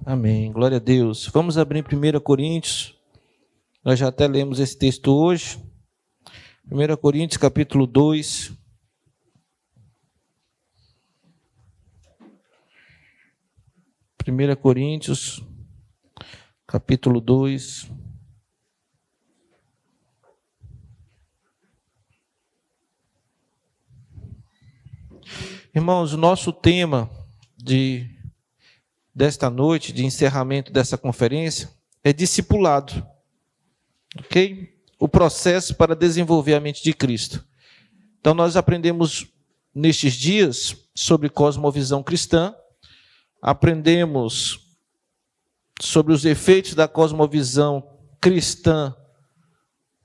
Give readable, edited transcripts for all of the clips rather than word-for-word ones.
Amém. Glória a Deus. Vamos abrir em 1 Coríntios. Nós já até lemos esse texto hoje. 1 Coríntios, capítulo 2. Primeira Coríntios, capítulo 2. Irmãos, o nosso tema desta noite, de encerramento dessa conferência, é discipulado. Ok? O processo para desenvolver a mente de Cristo. Então, nós aprendemos nestes dias sobre cosmovisão cristã, aprendemos sobre os efeitos da cosmovisão cristã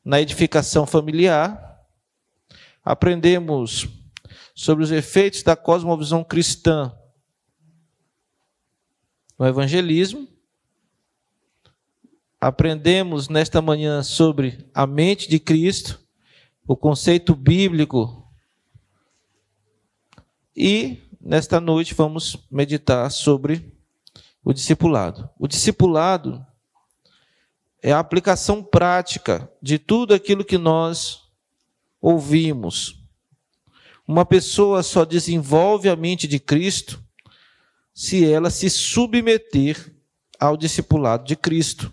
na edificação familiar, aprendemos sobre os efeitos da cosmovisão cristã no evangelismo, aprendemos nesta manhã sobre a mente de Cristo, o conceito bíblico, e nesta noite vamos meditar sobre o discipulado. O discipulado é a aplicação prática de tudo aquilo que nós ouvimos. Uma pessoa só desenvolve a mente de Cristo se ela se submeter ao discipulado de Cristo.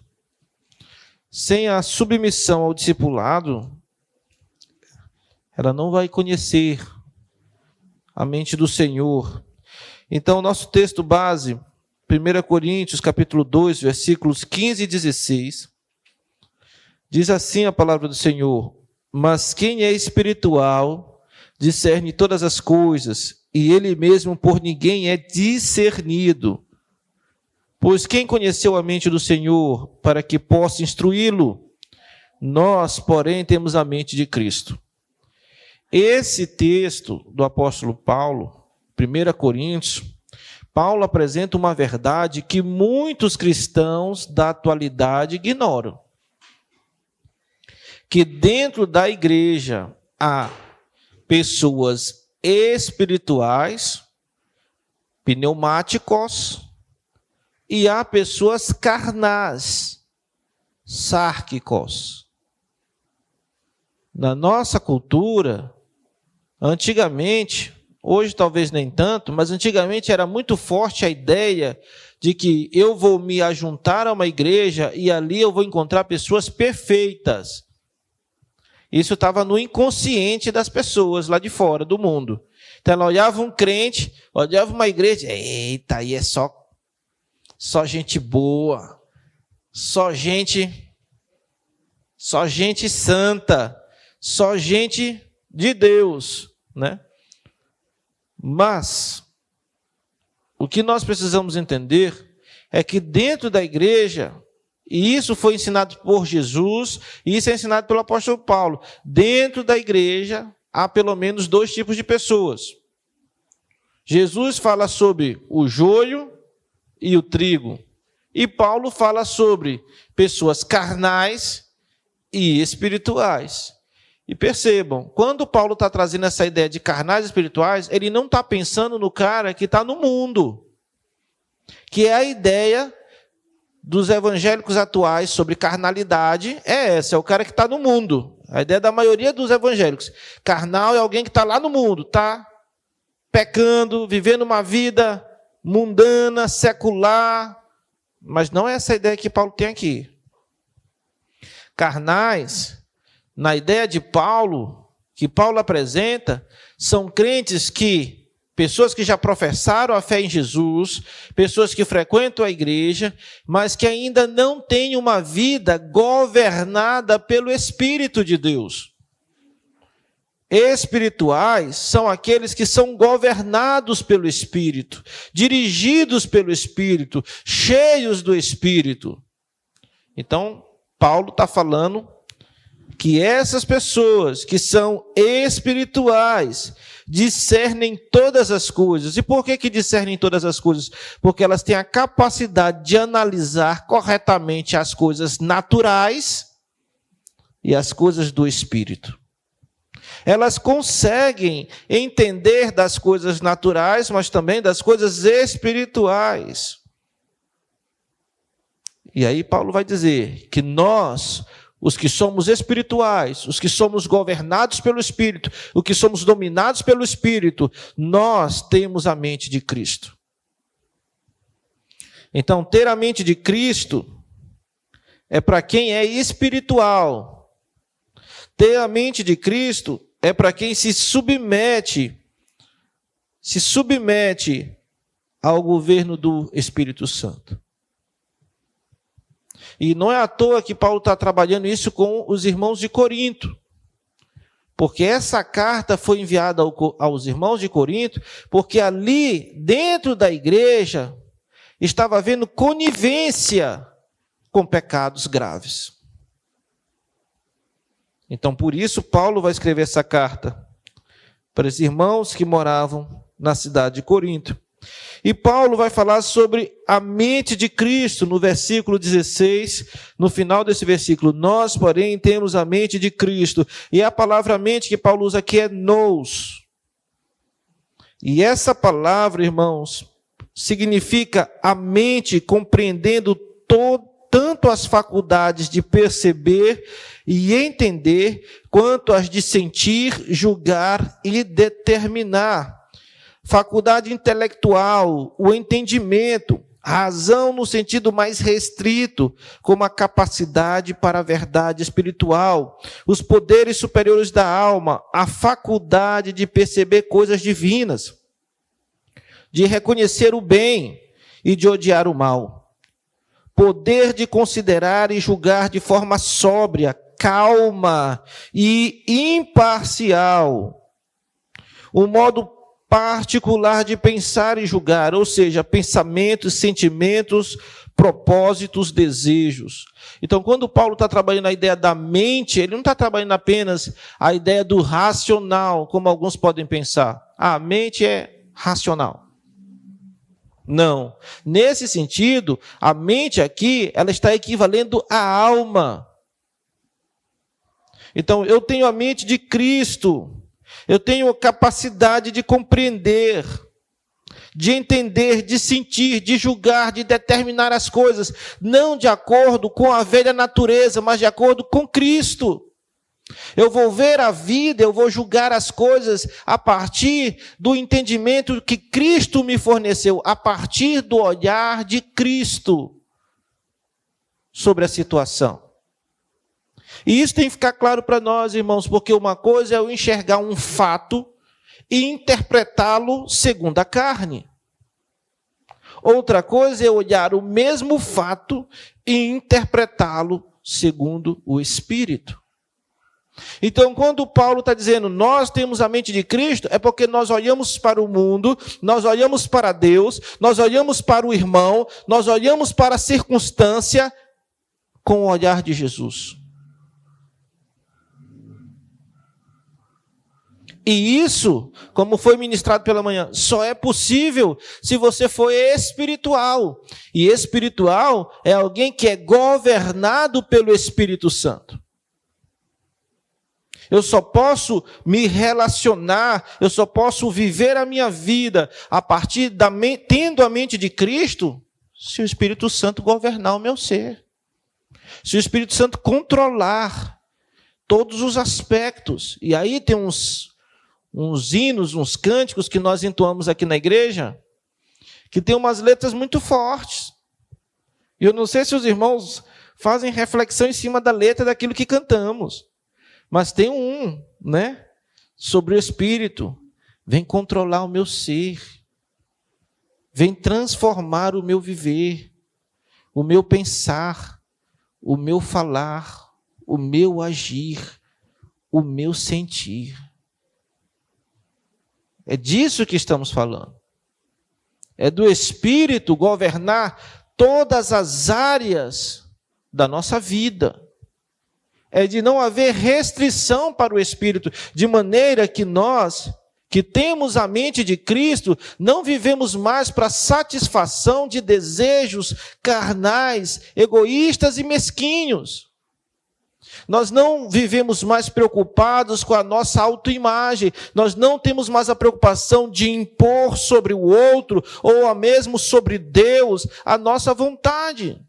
Sem a submissão ao discipulado, ela não vai conhecer a mente do Senhor. Então, nosso texto base, 1 Coríntios, capítulo 2, versículos 15 e 16, diz assim a palavra do Senhor: mas quem é espiritual discerne todas as coisas, e ele mesmo por ninguém é discernido. Pois quem conheceu a mente do Senhor para que possa instruí-lo? Nós, porém, temos a mente de Cristo. Esse texto do apóstolo Paulo, 1 Coríntios, Paulo apresenta uma verdade que muitos cristãos da atualidade ignoram. Que dentro da igreja há pessoas espirituais, pneumáticos, e há pessoas carnais, sárquicos. Na nossa cultura, antigamente, hoje talvez nem tanto, mas antigamente era muito forte a ideia de que eu vou me ajuntar a uma igreja e ali eu vou encontrar pessoas perfeitas. Isso estava no inconsciente das pessoas lá de fora do mundo. Então ela olhava um crente, olhava uma igreja, eita, aí é só gente boa, só gente santa, só gente de Deus, né? Mas o que nós precisamos entender é que dentro da igreja, e isso foi ensinado por Jesus, e isso é ensinado pelo apóstolo Paulo, dentro da igreja há pelo menos dois tipos de pessoas. Jesus fala sobre o joio e o trigo, e Paulo fala sobre pessoas carnais e espirituais. E percebam, quando Paulo está trazendo essa ideia de carnais e espirituais, ele não está pensando no cara que está no mundo, que é a ideia dos evangélicos atuais sobre carnalidade, é essa, é o cara que está no mundo. A ideia da maioria dos evangélicos. Carnal é alguém que está lá no mundo, está pecando, vivendo uma vida mundana, secular, mas não é essa ideia que Paulo tem aqui. Carnais, na ideia de Paulo, que Paulo apresenta, são crentes pessoas que já professaram a fé em Jesus, pessoas que frequentam a igreja, mas que ainda não têm uma vida governada pelo Espírito de Deus. Espirituais são aqueles que são governados pelo Espírito, dirigidos pelo Espírito, cheios do Espírito. Então, Paulo está falando que essas pessoas que são espirituais discernem todas as coisas. E por que discernem todas as coisas? Porque elas têm a capacidade de analisar corretamente as coisas naturais e as coisas do Espírito. Elas conseguem entender das coisas naturais, mas também das coisas espirituais. E aí Paulo vai dizer que nós, os que somos espirituais, os que somos governados pelo Espírito, os que somos dominados pelo Espírito, nós temos a mente de Cristo. Então, ter a mente de Cristo é para quem é espiritual. Ter a mente de Cristo é para quem se submete ao governo do Espírito Santo. E não é à toa que Paulo está trabalhando isso com os irmãos de Corinto. Porque essa carta foi enviada aos irmãos de Corinto, porque ali, dentro da igreja, estava havendo conivência com pecados graves. Então, por isso, Paulo vai escrever essa carta para os irmãos que moravam na cidade de Corinto. E Paulo vai falar sobre a mente de Cristo, no versículo 16, no final desse versículo. Nós, porém, temos a mente de Cristo. E a palavra mente que Paulo usa aqui é nous. E essa palavra, irmãos, significa a mente compreendendo tanto as faculdades de perceber e entender, quanto as de sentir, julgar e determinar. Faculdade intelectual, o entendimento, a razão no sentido mais restrito, como a capacidade para a verdade espiritual, os poderes superiores da alma, a faculdade de perceber coisas divinas, de reconhecer o bem e de odiar o mal, poder de considerar e julgar de forma sóbria, calma e imparcial, o modo particular de pensar e julgar, ou seja, pensamentos, sentimentos, propósitos, desejos. Então, quando Paulo está trabalhando a ideia da mente, ele não está trabalhando apenas a ideia do racional, como alguns podem pensar. A mente é racional. Não. Nesse sentido, a mente aqui, ela está equivalendo à alma. Então, eu tenho a mente de Cristo. Eu tenho capacidade de compreender, de entender, de sentir, de julgar, de determinar as coisas, não de acordo com a velha natureza, mas de acordo com Cristo. Eu vou ver a vida, eu vou julgar as coisas a partir do entendimento que Cristo me forneceu, a partir do olhar de Cristo sobre a situação. E isso tem que ficar claro para nós, irmãos, porque uma coisa é eu enxergar um fato e interpretá-lo segundo a carne. Outra coisa é olhar o mesmo fato e interpretá-lo segundo o Espírito. Então, quando Paulo está dizendo, nós temos a mente de Cristo, é porque nós olhamos para o mundo, nós olhamos para Deus, nós olhamos para o irmão, nós olhamos para a circunstância com o olhar de Jesus. E isso, como foi ministrado pela manhã, só é possível se você for espiritual. E espiritual é alguém que é governado pelo Espírito Santo. Eu só posso me relacionar, eu só posso viver a minha vida a partir tendo a mente de Cristo, se o Espírito Santo governar o meu ser. Se o Espírito Santo controlar todos os aspectos. E aí tem uns hinos, uns cânticos que nós entoamos aqui na igreja, que tem umas letras muito fortes. E eu não sei se os irmãos fazem reflexão em cima da letra daquilo que cantamos. Mas tem sobre o Espírito. Vem controlar o meu ser. Vem transformar o meu viver, o meu pensar, o meu falar, o meu agir, o meu sentir. É disso que estamos falando. É do Espírito governar todas as áreas da nossa vida. É de não haver restrição para o Espírito, de maneira que nós, que temos a mente de Cristo, não vivemos mais para satisfação de desejos carnais, egoístas e mesquinhos. Nós não vivemos mais preocupados com a nossa autoimagem. Nós não temos mais a preocupação de impor sobre o outro, ou mesmo sobre Deus, a nossa vontade.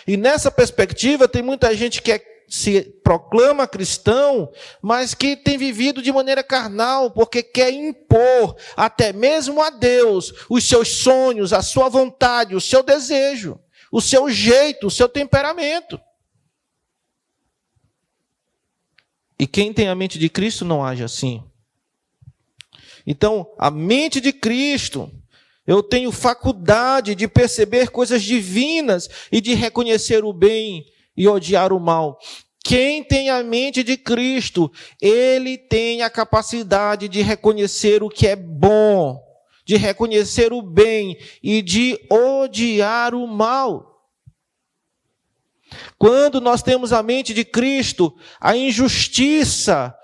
E nessa perspectiva, tem muita gente que se proclama cristão, mas que tem vivido de maneira carnal, porque quer impor até mesmo a Deus os seus sonhos, a sua vontade, o seu desejo, o seu jeito, o seu temperamento. E quem tem a mente de Cristo não age assim. Então, a mente de Cristo, eu tenho faculdade de perceber coisas divinas e de reconhecer o bem e odiar o mal. Quem tem a mente de Cristo, ele tem a capacidade de reconhecer o que é bom, de reconhecer o bem e de odiar o mal. Quando nós temos a mente de Cristo, a injustiça,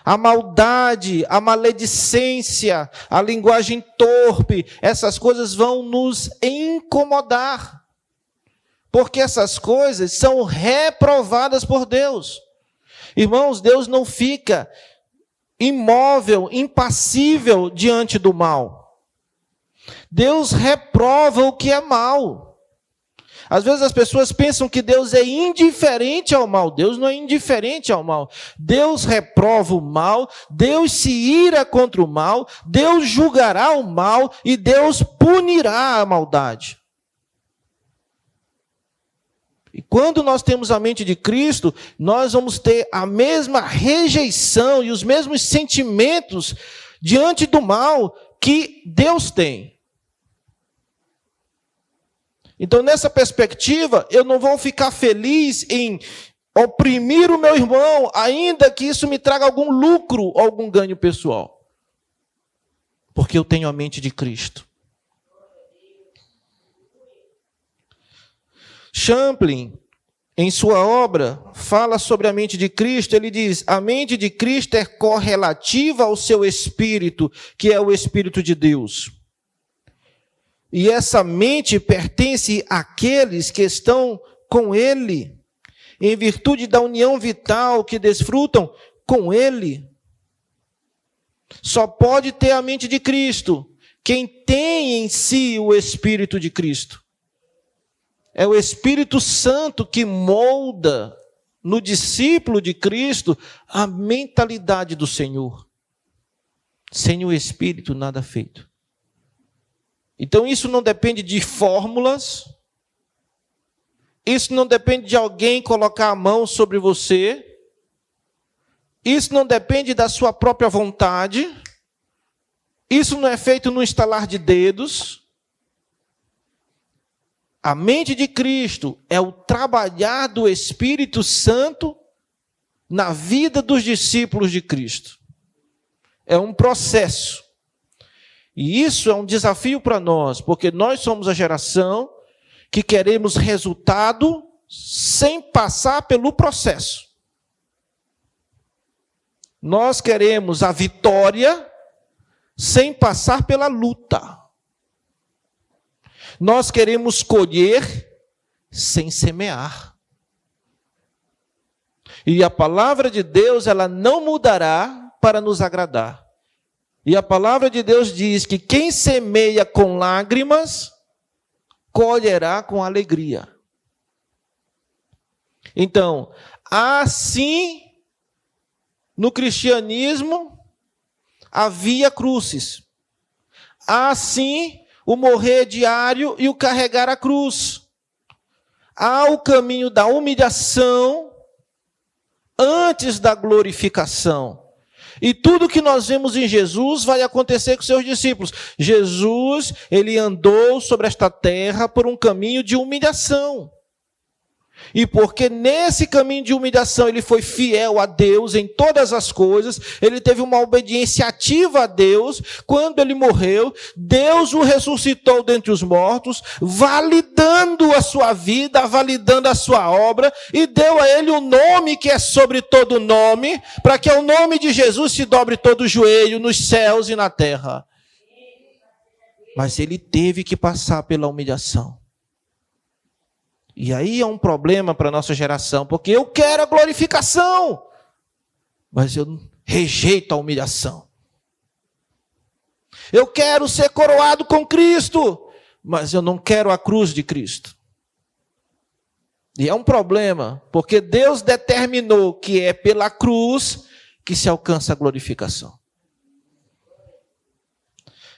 a maldade, a maledicência, a linguagem torpe, essas coisas vão nos incomodar. Porque essas coisas são reprovadas por Deus. Irmãos, Deus não fica imóvel, impassível diante do mal. Deus reprova o que é mal. Às vezes as pessoas pensam que Deus é indiferente ao mal. Deus não é indiferente ao mal. Deus reprova o mal, Deus se ira contra o mal, Deus julgará o mal e Deus punirá a maldade. E quando nós temos a mente de Cristo, nós vamos ter a mesma rejeição e os mesmos sentimentos diante do mal que Deus tem. Então, nessa perspectiva, eu não vou ficar feliz em oprimir o meu irmão, ainda que isso me traga algum lucro, algum ganho pessoal. Porque eu tenho a mente de Cristo. Champlin, em sua obra, fala sobre a mente de Cristo. Ele diz: a mente de Cristo é correlativa ao seu espírito, que é o Espírito de Deus. E essa mente pertence àqueles que estão com Ele, em virtude da união vital que desfrutam com Ele. Só pode ter a mente de Cristo quem tem em si o Espírito de Cristo. É o Espírito Santo que molda no discípulo de Cristo a mentalidade do Senhor. Sem o Espírito, nada feito. Então isso não depende de fórmulas, isso não depende de alguém colocar a mão sobre você, isso não depende da sua própria vontade, isso não é feito no estalar de dedos. A mente de Cristo é o trabalhar do Espírito Santo na vida dos discípulos de Cristo. É um processo. E isso é um desafio para nós, porque nós somos a geração que queremos resultado sem passar pelo processo. Nós queremos a vitória sem passar pela luta. Nós queremos colher sem semear. E a palavra de Deus, ela não mudará para nos agradar. E a palavra de Deus diz que quem semeia com lágrimas, colherá com alegria. Então, assim, no cristianismo, havia cruzes. Assim, o morrer diário e o carregar a cruz. Há o caminho da humilhação antes da glorificação. E tudo que nós vemos em Jesus vai acontecer com seus discípulos. Jesus, ele andou sobre esta terra por um caminho de humilhação. E porque nesse caminho de humilhação ele foi fiel a Deus em todas as coisas, ele teve uma obediência ativa a Deus. Quando ele morreu, Deus o ressuscitou dentre os mortos, validando a sua vida, validando a sua obra, e deu a ele o nome que é sobre todo nome, para que ao nome de Jesus se dobre todo o joelho nos céus e na terra. Mas ele teve que passar pela humilhação. E aí é um problema para a nossa geração, porque eu quero a glorificação, mas eu rejeito a humilhação. Eu quero ser coroado com Cristo, mas eu não quero a cruz de Cristo. E é um problema, porque Deus determinou que é pela cruz que se alcança a glorificação.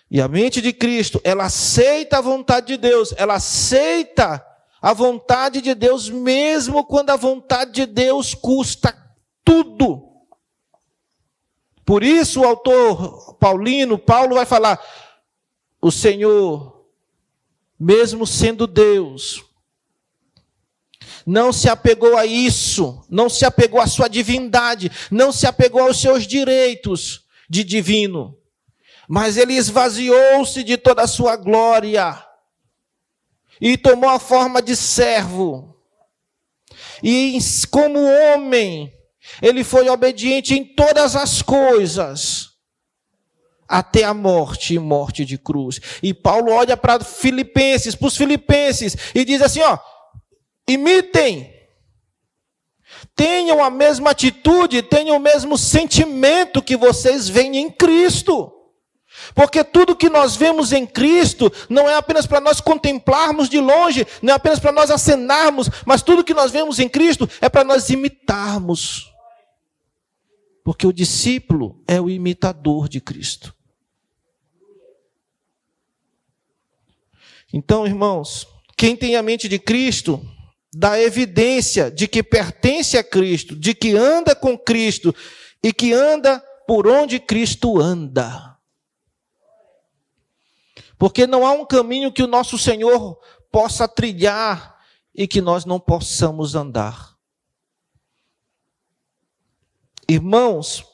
E a mente de Cristo, ela aceita a vontade de Deus, ela aceita a vontade de Deus, mesmo quando a vontade de Deus custa tudo. Por isso o autor Paulo vai falar, o Senhor, mesmo sendo Deus, não se apegou a isso, não se apegou à sua divindade, não se apegou aos seus direitos de divino, mas ele esvaziou-se de toda a sua glória e tomou a forma de servo. E como homem, ele foi obediente em todas as coisas, até a morte e morte de cruz. E Paulo olha para os filipenses, e diz assim, imitem, tenham a mesma atitude, tenham o mesmo sentimento que vocês veem em Cristo. Porque tudo que nós vemos em Cristo não é apenas para nós contemplarmos de longe, não é apenas para nós acenarmos, mas tudo que nós vemos em Cristo é para nós imitarmos. Porque o discípulo é o imitador de Cristo. Então, irmãos, quem tem a mente de Cristo, dá evidência de que pertence a Cristo, de que anda com Cristo e que anda por onde Cristo anda. Porque não há um caminho que o nosso Senhor possa trilhar e que nós não possamos andar. Irmãos,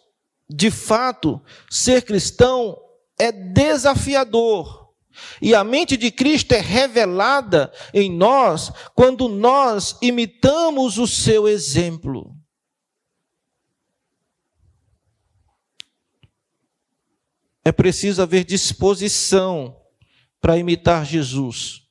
de fato, ser cristão é desafiador. E a mente de Cristo é revelada em nós quando nós imitamos o seu exemplo. É preciso haver disposição para imitar Jesus.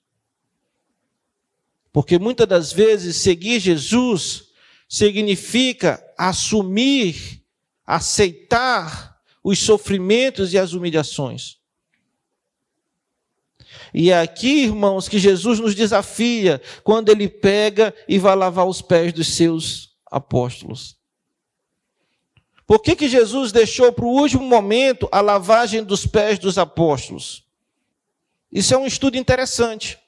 Porque muitas das vezes seguir Jesus significa assumir, aceitar os sofrimentos e as humilhações. E é aqui, irmãos, que Jesus nos desafia quando ele pega e vai lavar os pés dos seus apóstolos. Por que Jesus deixou para o último momento a lavagem dos pés dos apóstolos? Isso é um estudo interessante.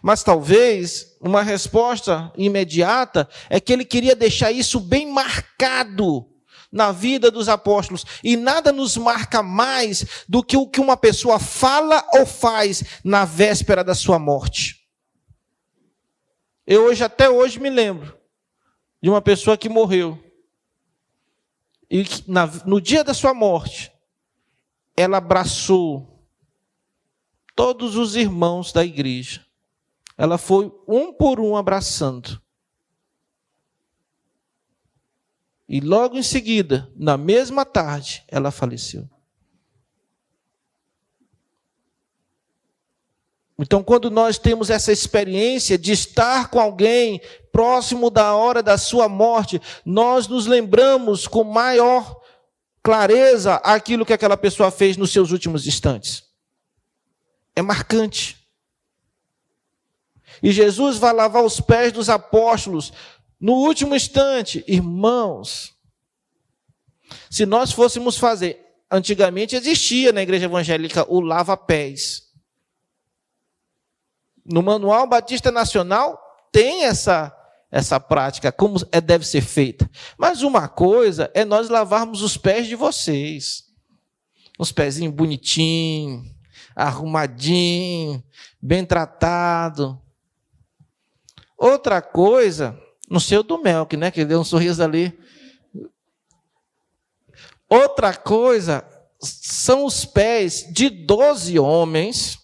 Mas talvez uma resposta imediata é que ele queria deixar isso bem marcado na vida dos apóstolos. E nada nos marca mais do que o que uma pessoa fala ou faz na véspera da sua morte. Até hoje me lembro de uma pessoa que morreu. E no dia da sua morte, ela abraçou todos os irmãos da igreja. Ela foi um por um abraçando. E logo em seguida, na mesma tarde, ela faleceu. Então, quando nós temos essa experiência de estar com alguém próximo da hora da sua morte, nós nos lembramos com maior clareza aquilo que aquela pessoa fez nos seus últimos instantes. É marcante. E Jesus vai lavar os pés dos apóstolos no último instante. Irmãos, se nós fôssemos fazer, antigamente existia na igreja evangélica o lava-pés. No Manual Batista Nacional tem essa prática, como deve ser feita. Mas uma coisa é nós lavarmos os pés de vocês. Uns pezinhos bonitinhos, arrumadinho, bem tratado. Outra coisa, não sei o do Melk, né, que deu um sorriso ali. Outra coisa são os pés de 12 homens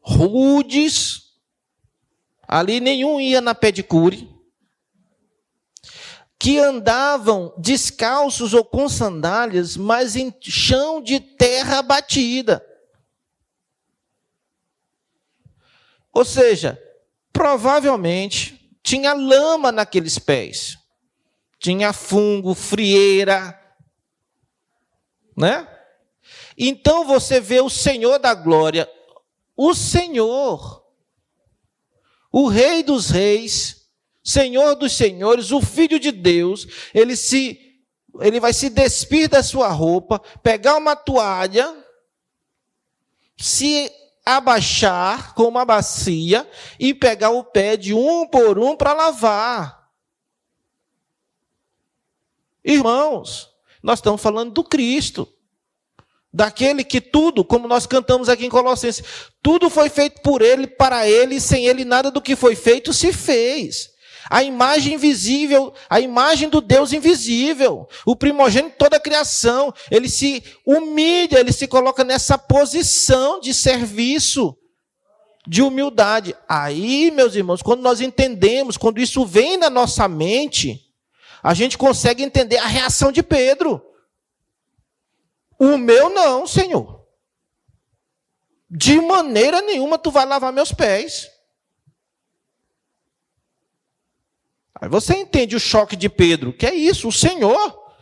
rudes. Ali nenhum ia na pedicure. Que andavam descalços ou com sandálias, mas em chão de terra batida. Ou seja, provavelmente tinha lama naqueles pés. Tinha fungo, frieira, né? Então você vê o Senhor da glória, o Senhor, o Rei dos Reis, Senhor dos Senhores, o Filho de Deus, ele vai se despir da sua roupa, pegar uma toalha, se abaixar com uma bacia e pegar o pé de um por um para lavar. Irmãos, nós estamos falando do Cristo, daquele que tudo, como nós cantamos aqui em Colossenses, tudo foi feito por ele, para ele, e sem ele nada do que foi feito se fez. A imagem invisível, a imagem do Deus invisível, o primogênito de toda a criação, ele se humilha, ele se coloca nessa posição de serviço, de humildade. Aí, meus irmãos, quando nós entendemos, quando isso vem na nossa mente, a gente consegue entender a reação de Pedro. O meu não, Senhor. De maneira nenhuma tu vai lavar meus pés. Aí você entende o choque de Pedro. Que é isso? O Senhor.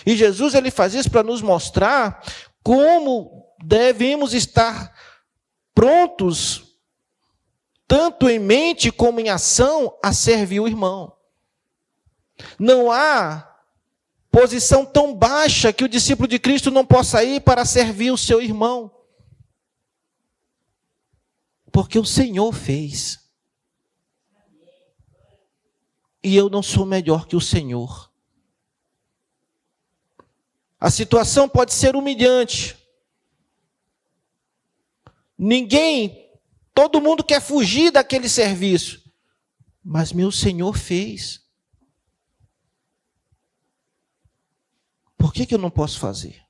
E Jesus ele faz isso para nos mostrar como devemos estar prontos, tanto em mente como em ação, a servir o irmão. Não há posição tão baixa que o discípulo de Cristo não possa ir para servir o seu irmão. Porque o Senhor fez. E eu não sou melhor que o Senhor. A situação pode ser humilhante. Todo mundo quer fugir daquele serviço. Mas meu Senhor fez. Por que eu não posso fazer?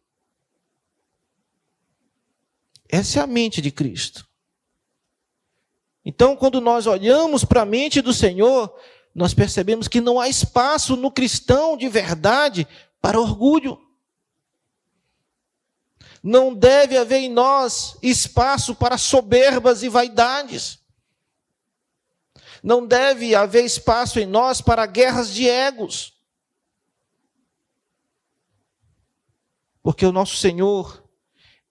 Essa é a mente de Cristo. Então, quando nós olhamos para a mente do Senhor, nós percebemos que não há espaço no cristão de verdade para orgulho. Não deve haver em nós espaço para soberbas e vaidades. Não deve haver espaço em nós para guerras de egos. Porque o nosso Senhor,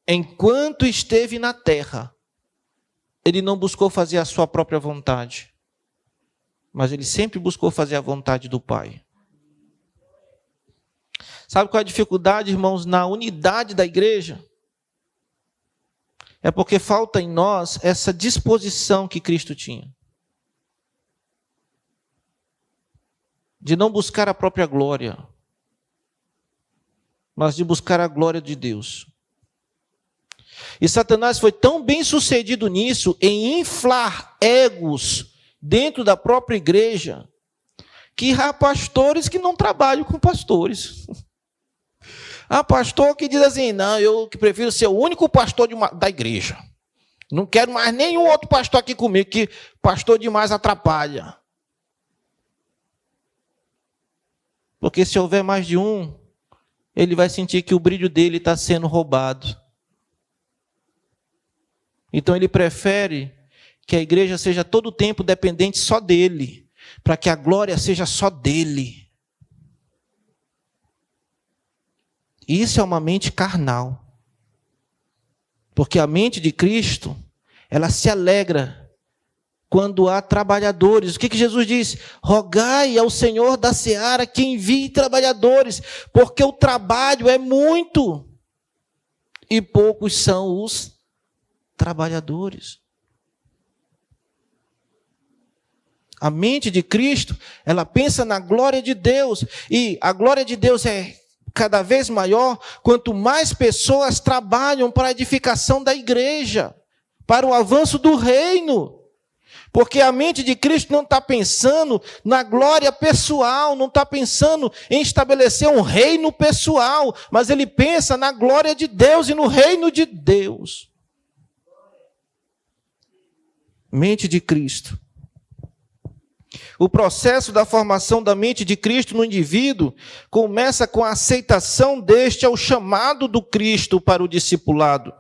enquanto esteve na terra, ele não buscou fazer a sua própria vontade, mas ele sempre buscou fazer a vontade do Pai. Sabe qual é a dificuldade, irmãos, na unidade da igreja? É porque falta em nós essa disposição que Cristo tinha. De não buscar a própria glória, mas de buscar a glória de Deus. E Satanás foi tão bem sucedido nisso, em inflar egos dentro da própria igreja, que há pastores que não trabalham com pastores. Há pastor que diz assim, não, eu que prefiro ser o único pastor da igreja. Não quero mais nenhum outro pastor aqui comigo, que pastor demais atrapalha. Porque se houver mais de um, ele vai sentir que o brilho dele está sendo roubado. Então ele prefere que a igreja seja todo o tempo dependente só dele, para que a glória seja só dele. Isso é uma mente carnal. Porque a mente de Cristo, ela se alegra quando há trabalhadores. O que Jesus diz? Rogai ao Senhor da seara que envie trabalhadores, porque o trabalho é muito e poucos são os trabalhadores. A mente de Cristo, ela pensa na glória de Deus, e a glória de Deus é cada vez maior quanto mais pessoas trabalham para a edificação da igreja, para o avanço do reino. Porque a mente de Cristo não está pensando na glória pessoal, não está pensando em estabelecer um reino pessoal, mas ele pensa na glória de Deus e no reino de Deus. Mente de Cristo. O processo da formação da mente de Cristo no indivíduo começa com a aceitação deste ao chamado do Cristo para o discipulado.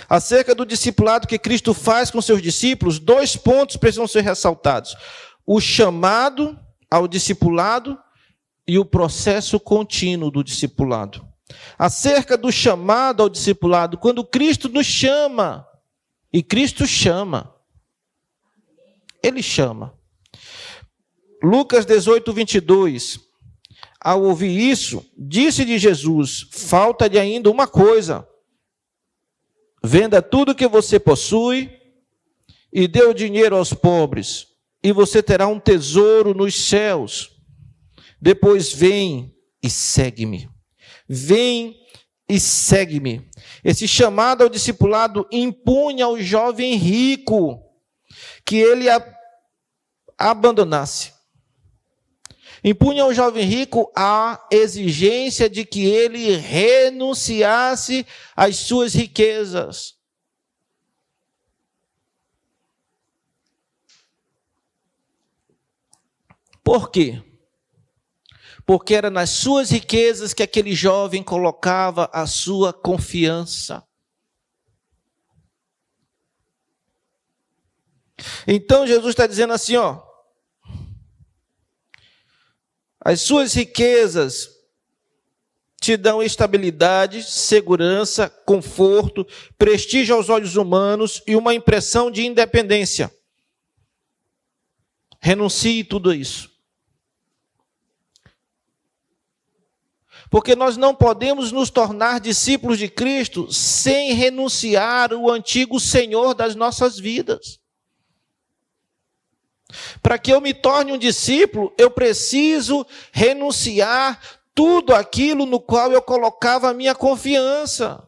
Acerca do discipulado que Cristo faz com seus discípulos, 2 pontos precisam ser ressaltados: o chamado ao discipulado e o processo contínuo do discipulado. acerca do chamado ao discipulado, quando Cristo nos chama, e Cristo chama, Ele chama. Lucas 18, 22, ao ouvir isso, disse-lhe Jesus, falta-lhe ainda uma coisa, venda tudo que você possui e dê o dinheiro aos pobres, e você terá um tesouro nos céus. Depois vem e segue-me. Vem e segue-me. Esse chamado ao discipulado impunha ao jovem rico que ele abandonasse. Impunha ao jovem rico a exigência de que ele renunciasse às suas riquezas. Por quê? Porque era nas suas riquezas que aquele jovem colocava a sua confiança. Então Jesus está dizendo assim, ó, as suas riquezas te dão estabilidade, segurança, conforto, prestígio aos olhos humanos e uma impressão de independência. Renuncie tudo isso. Porque nós não podemos nos tornar discípulos de Cristo sem renunciar o antigo Senhor das nossas vidas. Para que eu me torne um discípulo, eu preciso renunciar tudo aquilo no qual eu colocava a minha confiança.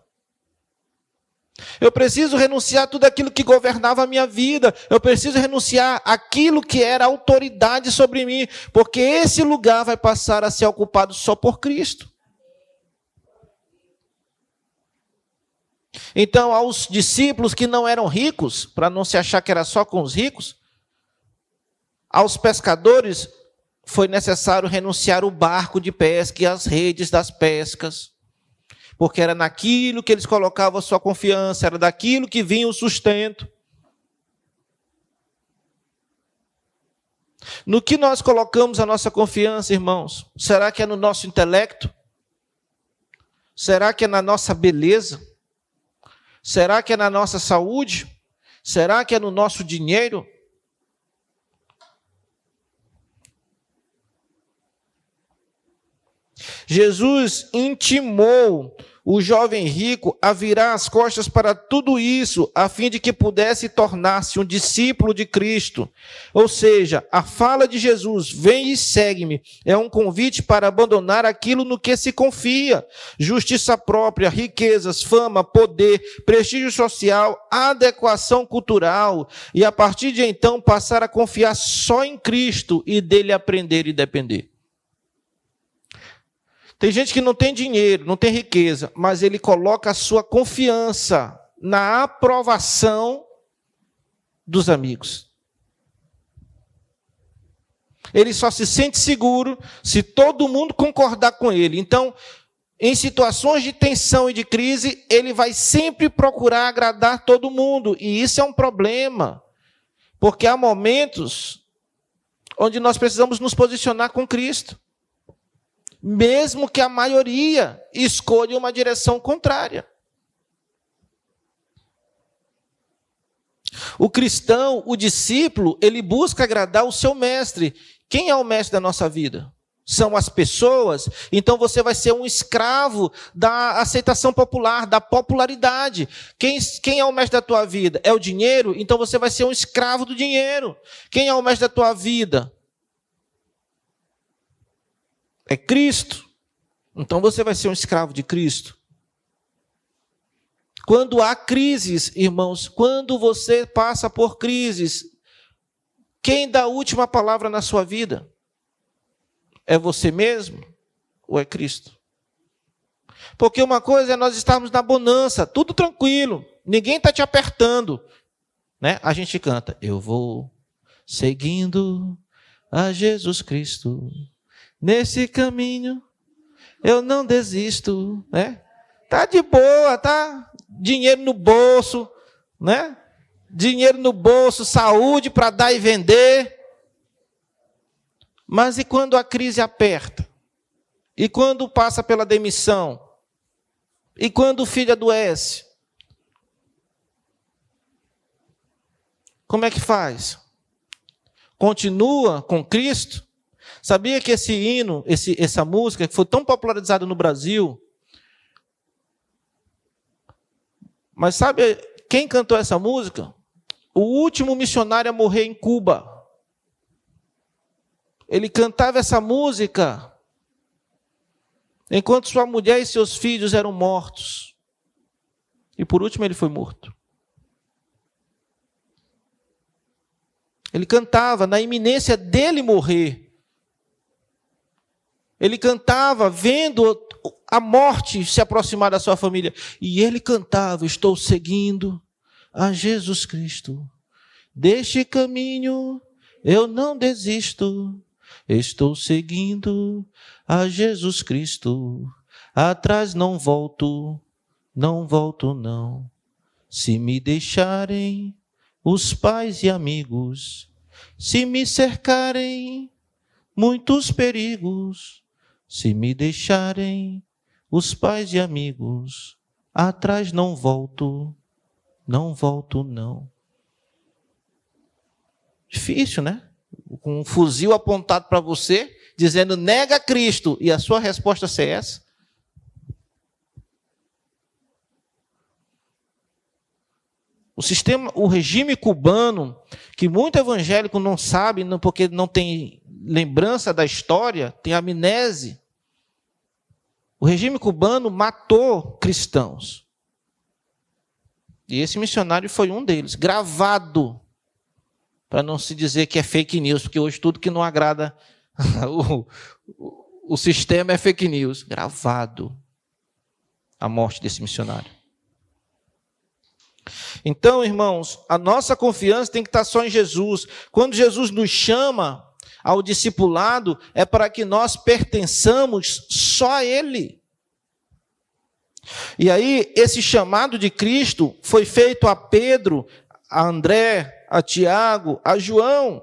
Eu preciso renunciar tudo aquilo que governava a minha vida. Eu preciso renunciar aquilo que era autoridade sobre mim, porque esse lugar vai passar a ser ocupado só por Cristo. Então, aos discípulos que não eram ricos, para não se achar que era só com os ricos, aos pescadores foi necessário renunciar o barco de pesca e as redes das pescas, porque era naquilo que eles colocavam a sua confiança, era daquilo que vinha o sustento. No que nós colocamos a nossa confiança, irmãos? Será que é no nosso intelecto? Será que é na nossa beleza? Será que é na nossa saúde? Será que é no nosso dinheiro? Jesus intimou o jovem rico a virar as costas para tudo isso, a fim de que pudesse tornar-se um discípulo de Cristo. Ou seja, a fala de Jesus, vem e segue-me, é um convite para abandonar aquilo no que se confia. Justiça própria, riquezas, fama, poder, prestígio social, adequação cultural, e a partir de então passar a confiar só em Cristo e dele aprender e depender. Tem gente que não tem dinheiro, não tem riqueza, mas ele coloca a sua confiança na aprovação dos amigos. Ele só se sente seguro se todo mundo concordar com ele. Então, em situações de tensão e de crise, ele vai sempre procurar agradar todo mundo. E isso é um problema, porque há momentos onde nós precisamos nos posicionar com Cristo, mesmo que a maioria escolha uma direção contrária. O cristão, o discípulo, ele busca agradar o seu mestre. Quem é o mestre da nossa vida? São as pessoas. Então você vai ser um escravo da aceitação popular, da popularidade. Quem é o mestre da tua vida? É o dinheiro? Então você vai ser um escravo do dinheiro. Quem é o mestre da tua vida? É Cristo. Então você vai ser um escravo de Cristo. Quando há crises, irmãos, quando você passa por crises, quem dá a última palavra na sua vida? É você mesmo ou é Cristo? Porque uma coisa é nós estarmos na bonança, tudo tranquilo, ninguém está te apertando, né? A gente canta, eu vou seguindo a Jesus Cristo. Nesse caminho, eu não desisto, né? Tá de boa, tá? Dinheiro no bolso, né? Dinheiro no bolso, saúde para dar e vender. Mas e quando a crise aperta? E quando passa pela demissão? E quando o filho adoece? Como é que faz? Continua com Cristo? Sabia que esse hino, essa música, que foi tão popularizada no Brasil, mas sabe quem cantou essa música? O último missionário a morrer em Cuba. Ele cantava essa música enquanto sua mulher e seus filhos eram mortos. E por último ele foi morto. Ele cantava na iminência dele morrer. Ele cantava vendo a morte se aproximar da sua família. E ele cantava: estou seguindo a Jesus Cristo. Deste caminho eu não desisto. Estou seguindo a Jesus Cristo. Atrás não volto, não volto não. Se me deixarem os pais e amigos, se me cercarem muitos perigos, se me deixarem os pais e amigos, atrás não volto, não volto não. Difícil, né? Com um fuzil apontado para você, dizendo nega Cristo, e a sua resposta ser essa? O regime cubano, que muito evangélico não sabe, porque não tem lembrança da história, tem amnésia. O regime cubano matou cristãos. E esse missionário foi um deles, gravado, para não se dizer que é fake news, porque hoje tudo que não agrada o sistema é fake news. Gravado a morte desse missionário. Então, irmãos, a nossa confiança tem que estar só em Jesus. Quando Jesus nos chama ao discipulado, é para que nós pertençamos só a Ele. E aí, esse chamado de Cristo foi feito a Pedro, a André, a Tiago, a João.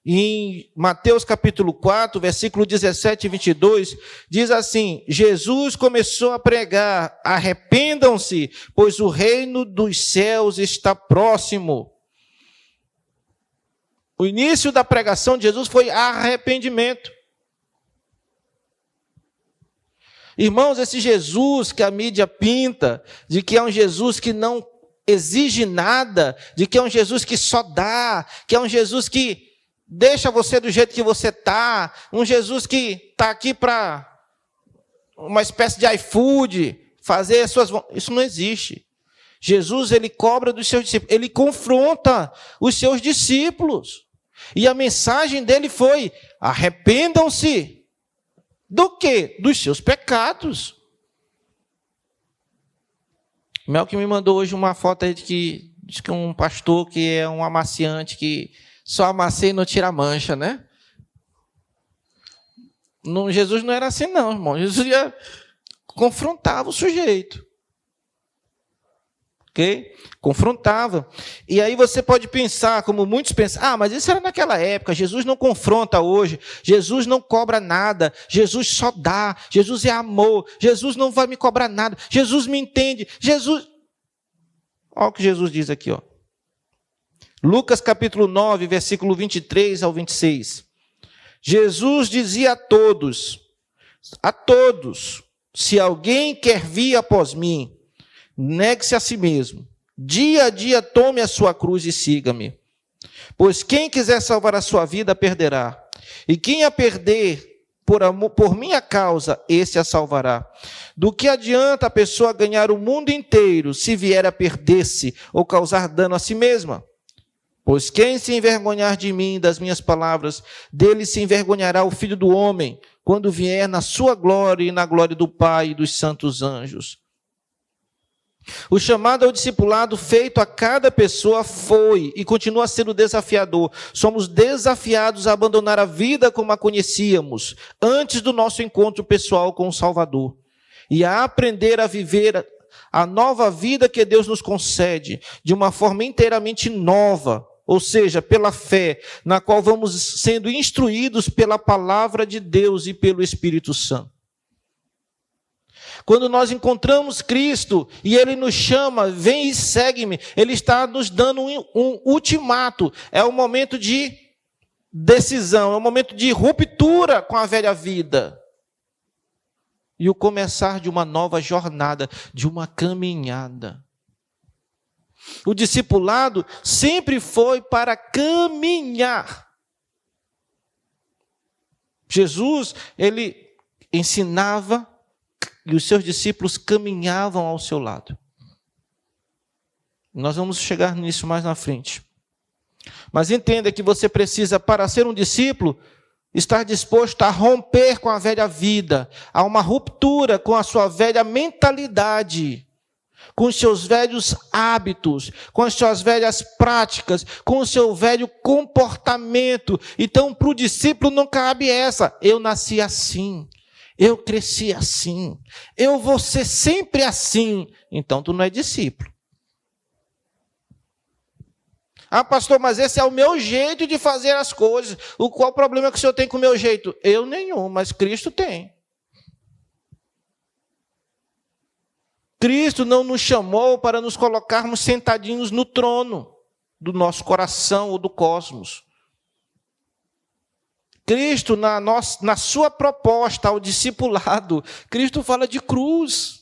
Em Mateus capítulo 4, versículo 17 e 22, diz assim: Jesus começou a pregar: arrependam-se, pois o reino dos céus está próximo. O início da pregação de Jesus foi arrependimento. Irmãos, esse Jesus que a mídia pinta, de que é um Jesus que não exige nada, de que é um Jesus que só dá, que é um Jesus que deixa você do jeito que você está, um Jesus que está aqui para uma espécie de iFood, fazer as suas... Isso não existe. Jesus, ele cobra dos seus discípulos, ele confronta os seus discípulos. E a mensagem dele foi: arrependam-se. Do quê? Dos seus pecados. Mel que me mandou hoje uma foto aí diz que um pastor que é um amaciante, que só amacia e não tira mancha, né? Jesus não era assim não, irmão. Jesus confrontava o sujeito. Ok? Confrontava. E aí você pode pensar, como muitos pensam: mas isso era naquela época, Jesus não confronta hoje, Jesus não cobra nada, Jesus só dá, Jesus é amor, Jesus não vai me cobrar nada, Jesus me entende, Jesus... Olha o que Jesus diz aqui, ó. Lucas capítulo 9, versículo 23 ao 26. Jesus dizia a todos, se alguém quer vir após mim, negue-se a si mesmo. Dia a dia tome a sua cruz e siga-me. Pois quem quiser salvar a sua vida, perderá. E quem a perder por minha causa, esse a salvará. Do que adianta a pessoa ganhar o mundo inteiro, se vier a perder-se ou causar dano a si mesma? Pois quem se envergonhar de mim e das minhas palavras, dele se envergonhará o Filho do Homem, quando vier na sua glória e na glória do Pai e dos santos anjos. O chamado ao discipulado feito a cada pessoa foi e continua sendo desafiador. Somos desafiados a abandonar a vida como a conhecíamos, antes do nosso encontro pessoal com o Salvador, e a aprender a viver a nova vida que Deus nos concede, de uma forma inteiramente nova, ou seja, pela fé, na qual vamos sendo instruídos pela palavra de Deus e pelo Espírito Santo. Quando nós encontramos Cristo e Ele nos chama, vem e segue-me, Ele está nos dando um ultimato. É um momento de decisão, é um momento de ruptura com a velha vida. E o começar de uma nova jornada, de uma caminhada. O discipulado sempre foi para caminhar. Jesus, ele ensinava e os seus discípulos caminhavam ao seu lado. Nós vamos chegar nisso mais na frente. Mas entenda que você precisa, para ser um discípulo, estar disposto a romper com a velha vida, a uma ruptura com a sua velha mentalidade, com os seus velhos hábitos, com as suas velhas práticas, com o seu velho comportamento. Então, para o discípulo não cabe essa: eu nasci assim, eu cresci assim, eu vou ser sempre assim. Então, tu não é discípulo. Ah, pastor, mas esse é o meu jeito de fazer as coisas. Qual o problema que o senhor tem com o meu jeito? Eu nenhum, mas Cristo tem. Cristo não nos chamou para nos colocarmos sentadinhos no trono do nosso coração ou do cosmos. Cristo, na sua proposta ao discipulado, Cristo fala de cruz.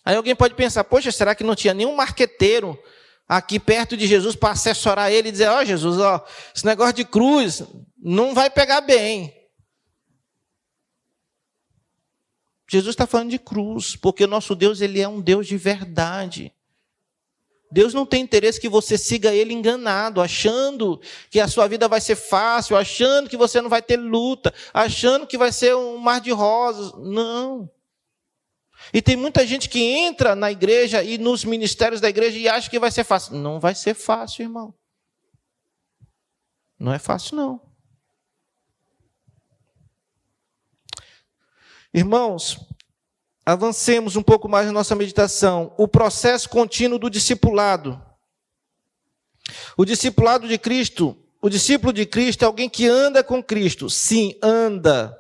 Aí alguém pode pensar: poxa, será que não tinha nenhum marqueteiro aqui perto de Jesus para assessorar ele e dizer: ó, Jesus, ó, esse negócio de cruz não vai pegar bem. Jesus está falando de cruz, porque o nosso Deus, ele é um Deus de verdade. Deus não tem interesse que você siga ele enganado, achando que a sua vida vai ser fácil, achando que você não vai ter luta, achando que vai ser um mar de rosas. Não. E tem muita gente que entra na igreja e nos ministérios da igreja e acha que vai ser fácil. Não vai ser fácil, irmão. Não é fácil, não. Irmãos, avancemos um pouco mais na nossa meditação. O processo contínuo do discipulado. O discipulado de Cristo, o discípulo de Cristo é alguém que anda com Cristo. Sim, anda.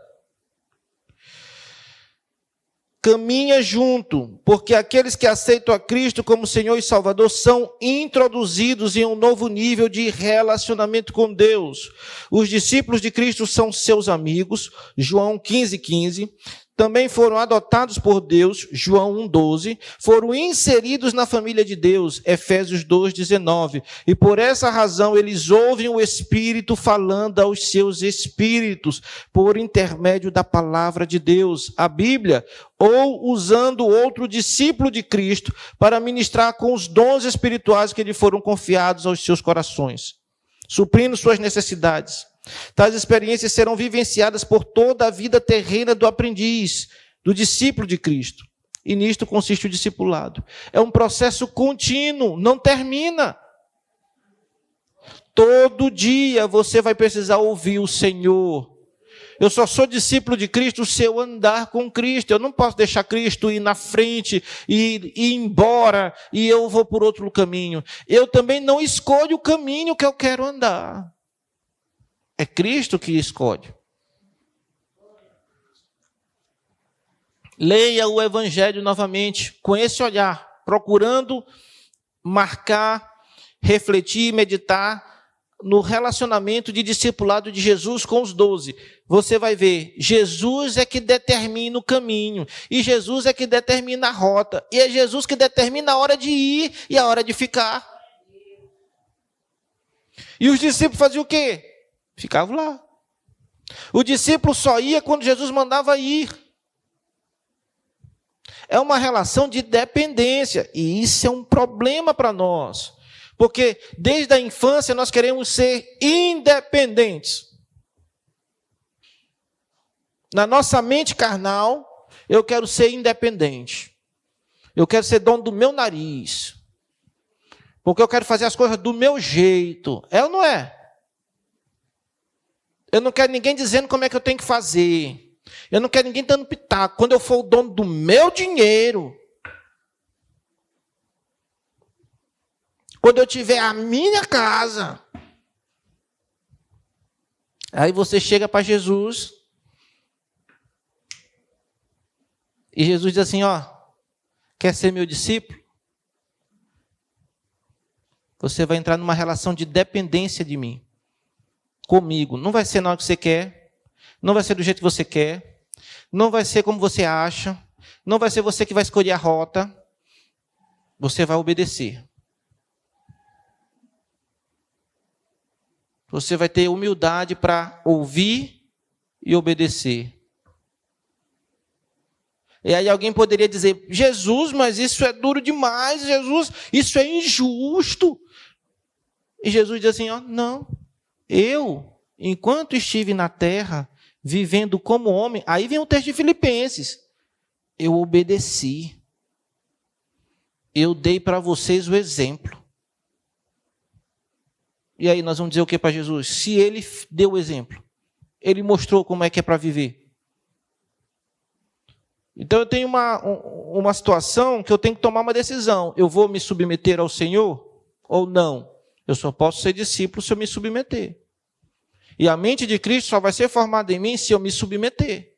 Caminha junto, porque aqueles que aceitam a Cristo como Senhor e Salvador são introduzidos em um novo nível de relacionamento com Deus. Os discípulos de Cristo são seus amigos, João 15:15. Também foram adotados por Deus, João 1:12, foram inseridos na família de Deus, Efésios 2:19, e por essa razão eles ouvem o Espírito falando aos seus espíritos, por intermédio da palavra de Deus, a Bíblia, ou usando outro discípulo de Cristo para ministrar com os dons espirituais que lhe foram confiados aos seus corações, suprindo suas necessidades. Tais experiências serão vivenciadas por toda a vida terrena do aprendiz, do discípulo de Cristo. E nisto consiste o discipulado. É um processo contínuo, não termina. Todo dia você vai precisar ouvir o Senhor. Eu só sou discípulo de Cristo se eu andar com Cristo. Eu não posso deixar Cristo ir na frente e ir embora e eu vou por outro caminho. Eu também não escolho o caminho que eu quero andar. É Cristo que escolhe. Leia o Evangelho novamente, com esse olhar, procurando marcar, refletir, meditar no relacionamento de discipulado de Jesus com os 12. Você vai ver, Jesus é que determina o caminho, e Jesus é que determina a rota, e é Jesus que determina a hora de ir e a hora de ficar. E os discípulos faziam o quê? Ficavam lá. O discípulo só ia quando Jesus mandava ir. É uma relação de dependência. E isso é um problema para nós. Porque desde a infância nós queremos ser independentes. Na nossa mente carnal, eu quero ser independente. Eu quero ser dono do meu nariz. Porque eu quero fazer as coisas do meu jeito. É ou não é? Eu não quero ninguém dizendo como é que eu tenho que fazer. Eu não quero ninguém dando pitaco. Quando eu for o dono do meu dinheiro, quando eu tiver a minha casa, aí você chega para Jesus E Jesus diz assim, ó, quer ser meu discípulo? Você vai entrar numa relação de dependência de mim, comigo. Não vai ser na hora que você quer, não vai ser do jeito que você quer, não vai ser como você acha, não vai ser você que vai escolher a rota, você vai obedecer. Você vai ter humildade para ouvir e obedecer. E aí alguém poderia dizer, Jesus, mas isso é duro demais, Jesus, isso é injusto. E Jesus diz assim, ó, não, eu, enquanto estive na terra, vivendo como homem, aí vem o texto de Filipenses, eu obedeci. Eu dei para vocês o exemplo. E aí nós vamos dizer o que para Jesus? Se ele deu o exemplo, ele mostrou como é que é para viver. Então eu tenho uma situação que eu tenho que tomar uma decisão. Eu vou me submeter ao Senhor ou não? Eu só posso ser discípulo se eu me submeter. E a mente de Cristo só vai ser formada em mim se eu me submeter.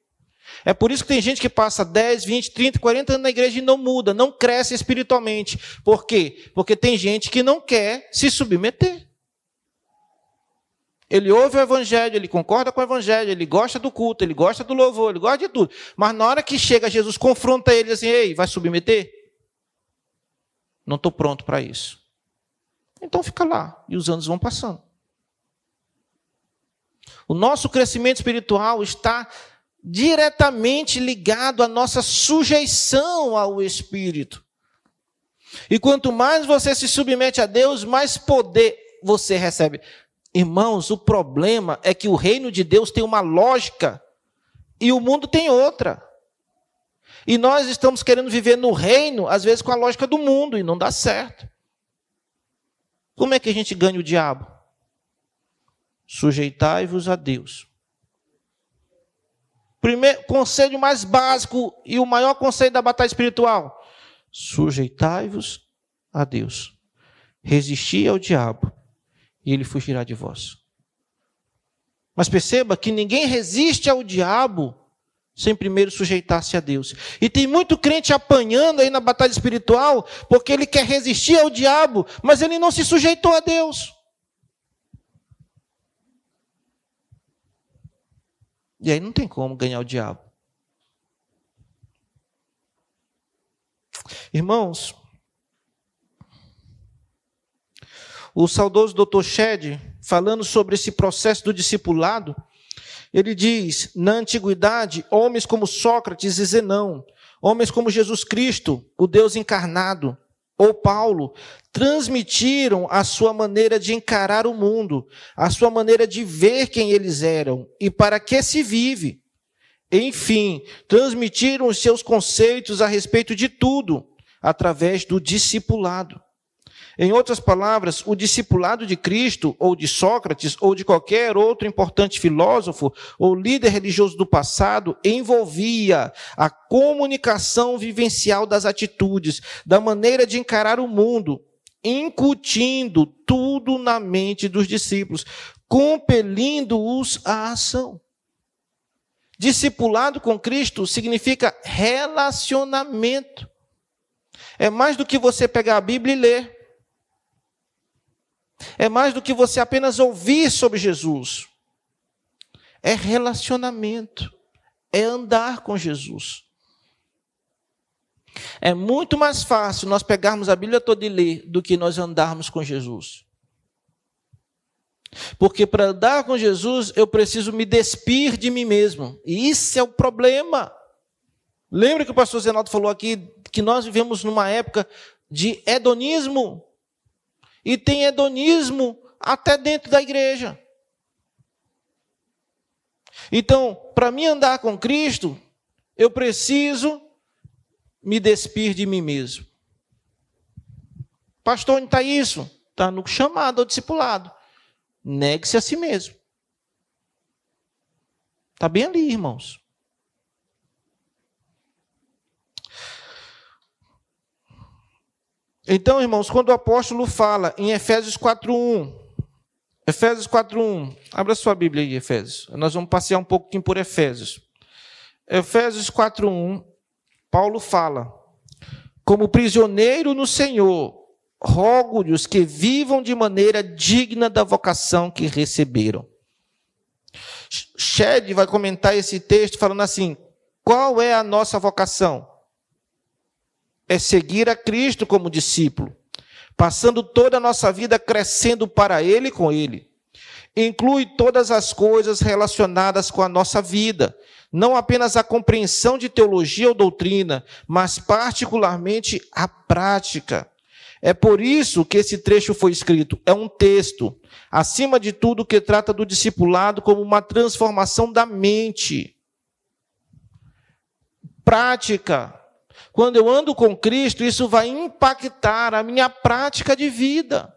É por isso que tem gente que passa 10, 20, 30, 40 anos na igreja e não muda, não cresce espiritualmente. Por quê? Porque tem gente que não quer se submeter. Ele ouve o evangelho, ele concorda com o evangelho, ele gosta do culto, ele gosta do louvor, ele gosta de tudo. Mas na hora que chega Jesus, confronta ele assim, ei, vai submeter? Não estou pronto para isso. Então fica lá, e os anos vão passando. O nosso crescimento espiritual está diretamente ligado à nossa sujeição ao Espírito. E quanto mais você se submete a Deus, mais poder você recebe. Irmãos, o problema é que o reino de Deus tem uma lógica e o mundo tem outra. E nós estamos querendo viver no reino, às vezes com a lógica do mundo, e não dá certo. Como é que a gente ganha o diabo? Sujeitai-vos a Deus. Primeiro conselho mais básico e o maior conselho da batalha espiritual. Sujeitai-vos a Deus. Resisti ao diabo e ele fugirá de vós. Mas perceba que ninguém resiste ao diabo sem primeiro sujeitar-se a Deus. E tem muito crente apanhando aí na batalha espiritual porque ele quer resistir ao diabo, mas ele não se sujeitou a Deus. E aí não tem como ganhar o diabo. Irmãos, o saudoso Dr. Shedd, falando sobre esse processo do discipulado, ele diz, na antiguidade, homens como Sócrates e Zenão, homens como Jesus Cristo, o Deus encarnado, ou Paulo, transmitiram a sua maneira de encarar o mundo, a sua maneira de ver quem eles eram e para que se vive. Enfim, transmitiram os seus conceitos a respeito de tudo, através do discipulado. Em outras palavras, o discipulado de Cristo, ou de Sócrates, ou de qualquer outro importante filósofo, ou líder religioso do passado, envolvia a comunicação vivencial das atitudes, da maneira de encarar o mundo, incutindo tudo na mente dos discípulos, compelindo-os à ação. Discipulado com Cristo significa relacionamento. É mais do que você pegar a Bíblia e ler. É mais do que você apenas ouvir sobre Jesus. É relacionamento. É andar com Jesus. É muito mais fácil nós pegarmos a Bíblia toda e ler do que nós andarmos com Jesus. Porque para andar com Jesus, eu preciso me despir de mim mesmo. E isso é o problema. Lembra que o pastor Zenaldo falou aqui que nós vivemos numa época de hedonismo. E tem hedonismo até dentro da igreja. Então, para mim andar com Cristo, eu preciso me despir de mim mesmo. Pastor, onde está isso? Está no chamado ao discipulado. Negue-se a si mesmo. Está bem ali, irmãos. Então, irmãos, quando o apóstolo fala em Efésios 4:1, Efésios 4:1, abra sua Bíblia aí, Efésios. Nós vamos passear um pouquinho por Efésios. Efésios 4:1, Paulo fala: como prisioneiro no Senhor, rogo-lhes que vivam de maneira digna da vocação que receberam. Shed vai comentar esse texto falando assim: qual é a nossa vocação? É seguir a Cristo como discípulo, passando toda a nossa vida crescendo para Ele e com Ele. Inclui todas as coisas relacionadas com a nossa vida, não apenas a compreensão de teologia ou doutrina, mas particularmente a prática. É por isso que esse trecho foi escrito. É um texto, acima de tudo, que trata do discipulado como uma transformação da mente. Prática. Quando eu ando com Cristo, isso vai impactar a minha prática de vida.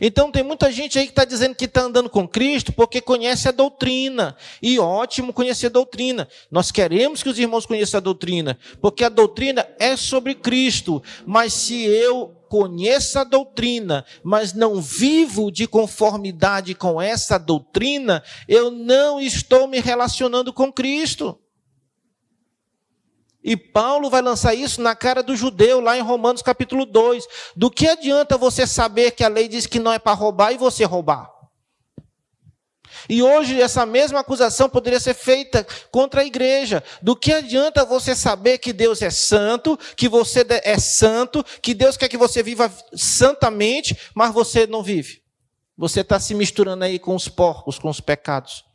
Então tem muita gente aí que está dizendo que está andando com Cristo porque conhece a doutrina. E ótimo conhecer a doutrina. Nós queremos que os irmãos conheçam a doutrina, porque a doutrina é sobre Cristo. Mas se eu conheço a doutrina, mas não vivo de conformidade com essa doutrina, eu não estou me relacionando com Cristo. E Paulo vai lançar isso na cara do judeu, lá em Romanos capítulo 2. Do que adianta você saber que a lei diz que não é para roubar e você roubar? E hoje essa mesma acusação poderia ser feita contra a igreja. Do que adianta você saber que Deus é santo, que você é santo, que Deus quer que você viva santamente, mas você não vive? Você está se misturando aí com os porcos, com os pecados.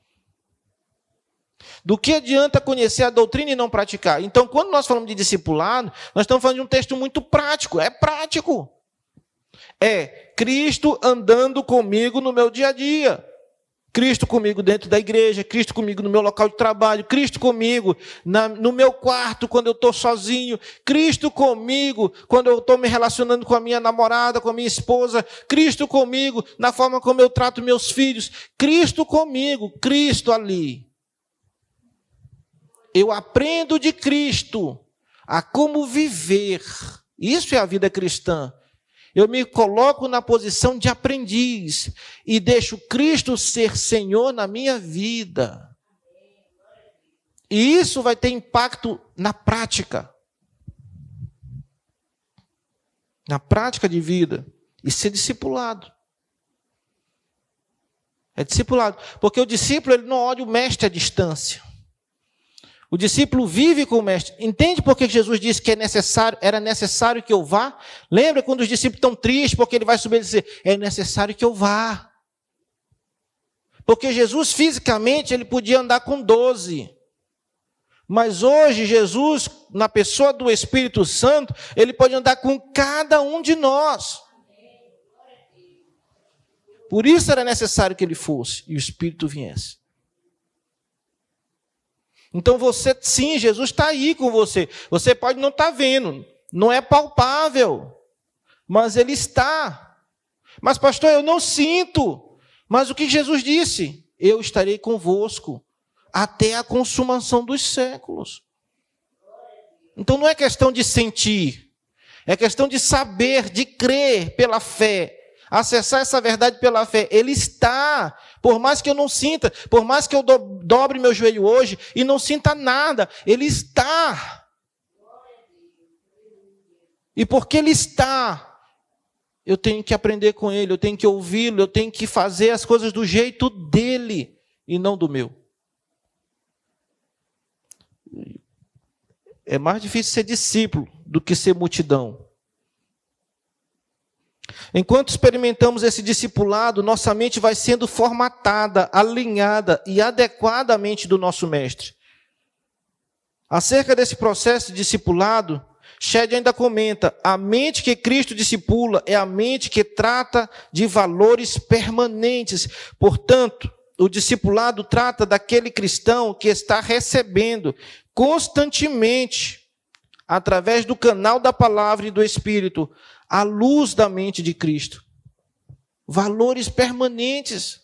Do que adianta conhecer a doutrina e não praticar? Então, quando nós falamos de discipulado, nós estamos falando de um texto muito prático. É prático. É Cristo andando comigo no meu dia a dia. Cristo comigo dentro da igreja, Cristo comigo no meu local de trabalho, Cristo comigo no meu quarto quando eu estou sozinho, Cristo comigo quando eu estou me relacionando com a minha namorada, com a minha esposa, Cristo comigo na forma como eu trato meus filhos, Cristo comigo, Cristo ali. Eu aprendo de Cristo a como viver. Isso é a vida cristã. Eu me coloco na posição de aprendiz e deixo Cristo ser Senhor na minha vida. E isso vai ter impacto na prática. Na prática de vida. E ser discipulado. É discipulado. Porque o discípulo ele não olha o mestre à distância. O discípulo vive com o mestre. Entende por que Jesus disse que era necessário que eu vá? Lembra quando os discípulos estão tristes porque ele vai subir e dizer, é necessário que eu vá. Porque Jesus fisicamente ele podia andar com 12. Mas hoje Jesus, na pessoa do Espírito Santo, ele pode andar com cada um de nós. Por isso era necessário que ele fosse e o Espírito viesse. Então você, sim, Jesus está aí com você. Você pode não estar vendo, não é palpável, mas Ele está. Mas pastor, eu não sinto. Mas o que Jesus disse? Eu estarei convosco até a consumação dos séculos. Então não é questão de sentir, é questão de saber, de crer pela fé. Acessar essa verdade pela fé. Ele está. Por mais que eu não sinta, por mais que eu dobre meu joelho hoje e não sinta nada, Ele está. E porque Ele está, eu tenho que aprender com Ele, eu tenho que ouvi-lo, eu tenho que fazer as coisas do jeito dEle e não do meu. É mais difícil ser discípulo do que ser multidão. Enquanto experimentamos esse discipulado, nossa mente vai sendo formatada, alinhada e adequadamente do nosso mestre. Acerca desse processo de discipulado, Shed ainda comenta, a mente que Cristo discipula é a mente que trata de valores permanentes. Portanto, o discipulado trata daquele cristão que está recebendo constantemente, através do canal da palavra e do Espírito, a luz da mente de Cristo. Valores permanentes.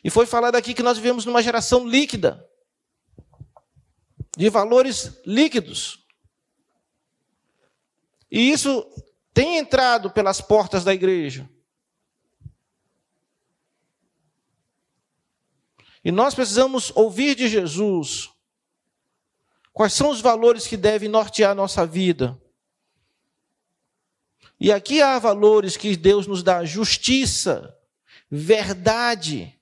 E foi falado aqui que nós vivemos numa geração líquida. De valores líquidos. E isso tem entrado pelas portas da igreja. E nós precisamos ouvir de Jesus Quais são os valores que devem nortear a nossa vida? E aqui há valores que Deus nos dá: justiça, verdade,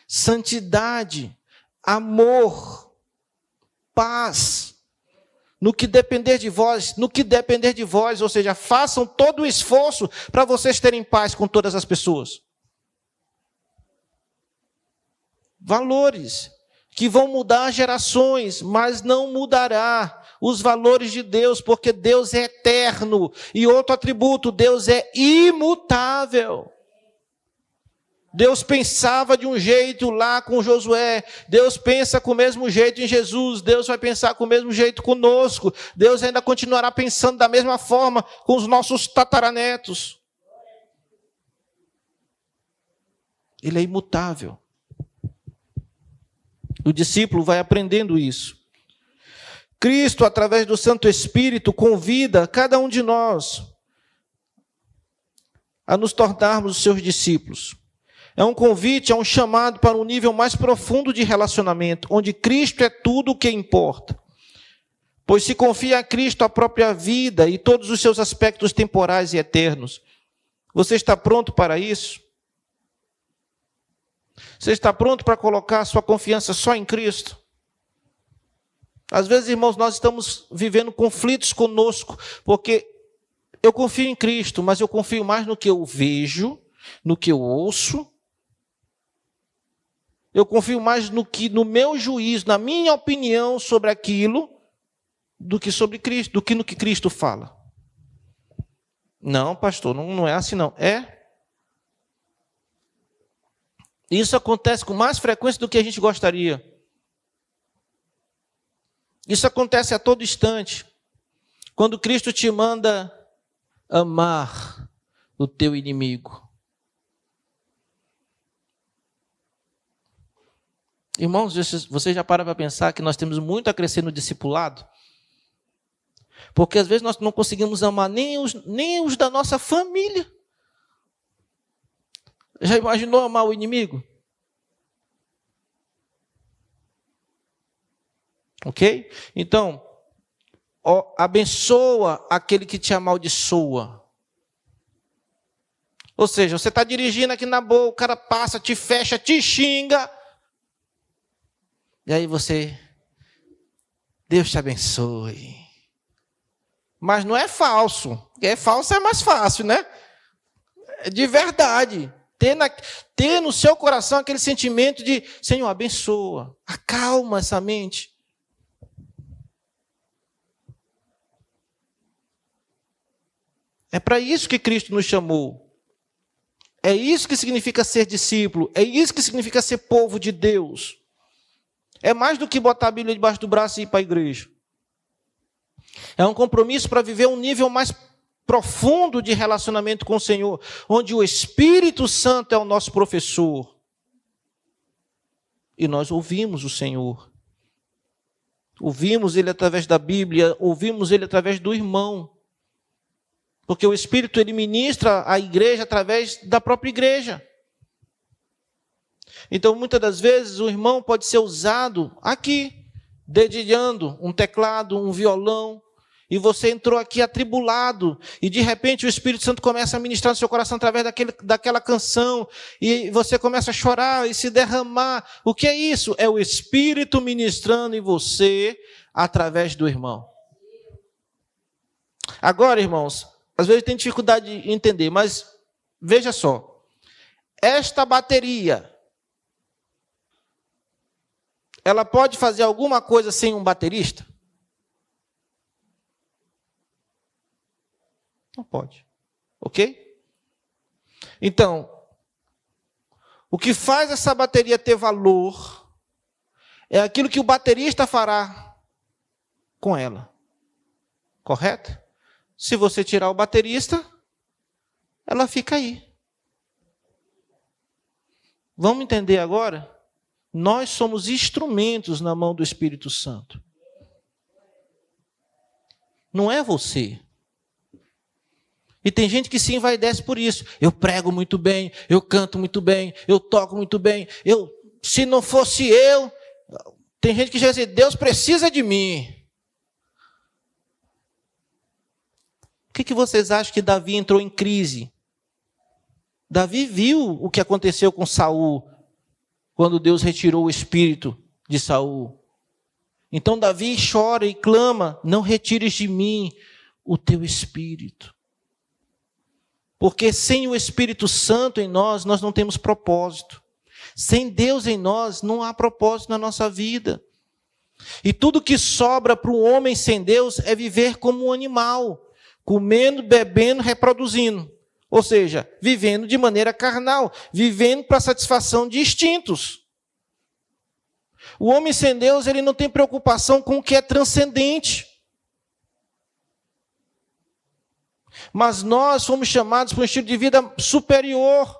santidade, amor, paz. No que depender de vós, ou seja, façam todo o esforço para vocês terem paz com todas as pessoas. Valores que vão mudar gerações, mas não mudará os valores de Deus, porque Deus é eterno. E outro atributo, Deus é imutável. Deus pensava de um jeito lá com Josué, Deus pensa com o mesmo jeito em Jesus, Deus vai pensar com o mesmo jeito conosco, Deus ainda continuará pensando da mesma forma com os nossos tataranetos. Ele é imutável. O discípulo vai aprendendo isso. Cristo, através do Santo Espírito, convida cada um de nós a nos tornarmos os seus discípulos. É um convite, é um chamado para um nível mais profundo de relacionamento, onde Cristo é tudo o que importa. Pois se confia a Cristo a própria vida e todos os seus aspectos temporais e eternos. Você está pronto para isso? Você está pronto para colocar a sua confiança só em Cristo? Às vezes, irmãos, nós estamos vivendo conflitos conosco, porque eu confio em Cristo, mas eu confio mais no que eu vejo, no que eu ouço. Eu confio mais no meu juízo, na minha opinião sobre aquilo, do que sobre Cristo, do que no que Cristo fala. Não, pastor, não é assim não. É. Isso acontece com mais frequência do que a gente gostaria. Isso acontece a todo instante. Quando Cristo te manda amar o teu inimigo. Irmãos, você já para pensar que nós temos muito a crescer no discipulado? Porque às vezes nós não conseguimos amar nem os da nossa família. Já imaginou amar o inimigo? Ok? Então, abençoa aquele que te amaldiçoa. Ou seja, você está dirigindo aqui na boa, o cara passa, te fecha, te xinga. E aí você, Deus te abençoe. Mas não é falso. Porque falso é mais fácil, né? É de verdade. Ter no seu coração aquele sentimento de, Senhor, abençoa. Acalma essa mente. É para isso que Cristo nos chamou. É isso que significa ser discípulo. É isso que significa ser povo de Deus. É mais do que botar a Bíblia debaixo do braço e ir para a igreja. É um compromisso para viver um nível mais profundo de relacionamento com o Senhor, onde o Espírito Santo é o nosso professor. E nós ouvimos o Senhor. Ouvimos Ele através da Bíblia, ouvimos Ele através do irmão. Porque o Espírito, ele ministra a igreja através da própria igreja. Então, muitas das vezes, o irmão pode ser usado aqui, dedilhando um teclado, um violão, e você entrou aqui atribulado, e de repente o Espírito Santo começa a ministrar no seu coração através daquela canção, e você começa a chorar e se derramar. O que é isso? É o Espírito ministrando em você através do irmão. Agora, irmãos, às vezes tem dificuldade de entender, mas veja só. Esta bateria, ela pode fazer alguma coisa sem um baterista? Não pode. Ok? Então, o que faz essa bateria ter valor é aquilo que o baterista fará com ela. Correto? Se você tirar o baterista, ela fica aí. Vamos entender agora? Nós somos instrumentos na mão do Espírito Santo. Não é você. E tem gente que se envaidece por isso. Eu prego muito bem, eu canto muito bem, eu toco muito bem. Se não fosse eu... Tem gente que já diz, Deus precisa de mim. que vocês acham que Davi entrou em crise? Davi viu o que aconteceu com Saul, quando Deus retirou o espírito de Saul. Então Davi chora e clama: não retires de mim o teu espírito. Porque sem o Espírito Santo em nós, nós não temos propósito. Sem Deus em nós, não há propósito na nossa vida. E tudo que sobra para um homem sem Deus é viver como um animal, comendo, bebendo, reproduzindo. Ou seja, vivendo de maneira carnal, vivendo para satisfação de instintos. O homem sem Deus, ele não tem preocupação com o que é transcendente. Mas nós fomos chamados para um estilo de vida superior.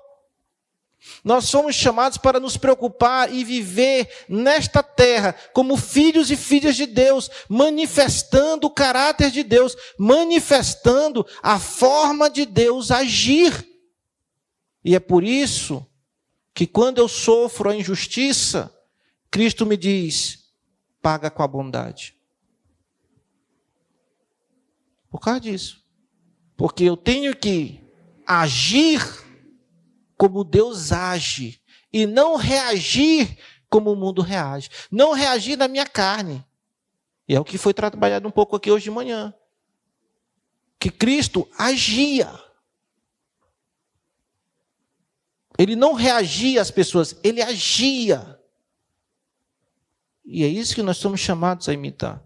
Nós somos chamados para nos preocupar e viver nesta terra como filhos e filhas de Deus, manifestando o caráter de Deus, manifestando a forma de Deus agir. E é por isso que quando eu sofro a injustiça, Cristo me diz: paga com a bondade. Por causa disso. Porque eu tenho que agir como Deus age e não reagir como o mundo reage. Não reagir na minha carne. E é o que foi trabalhado um pouco aqui hoje de manhã. Que Cristo agia. Ele não reagia às pessoas, ele agia. E é isso que nós somos chamados a imitar.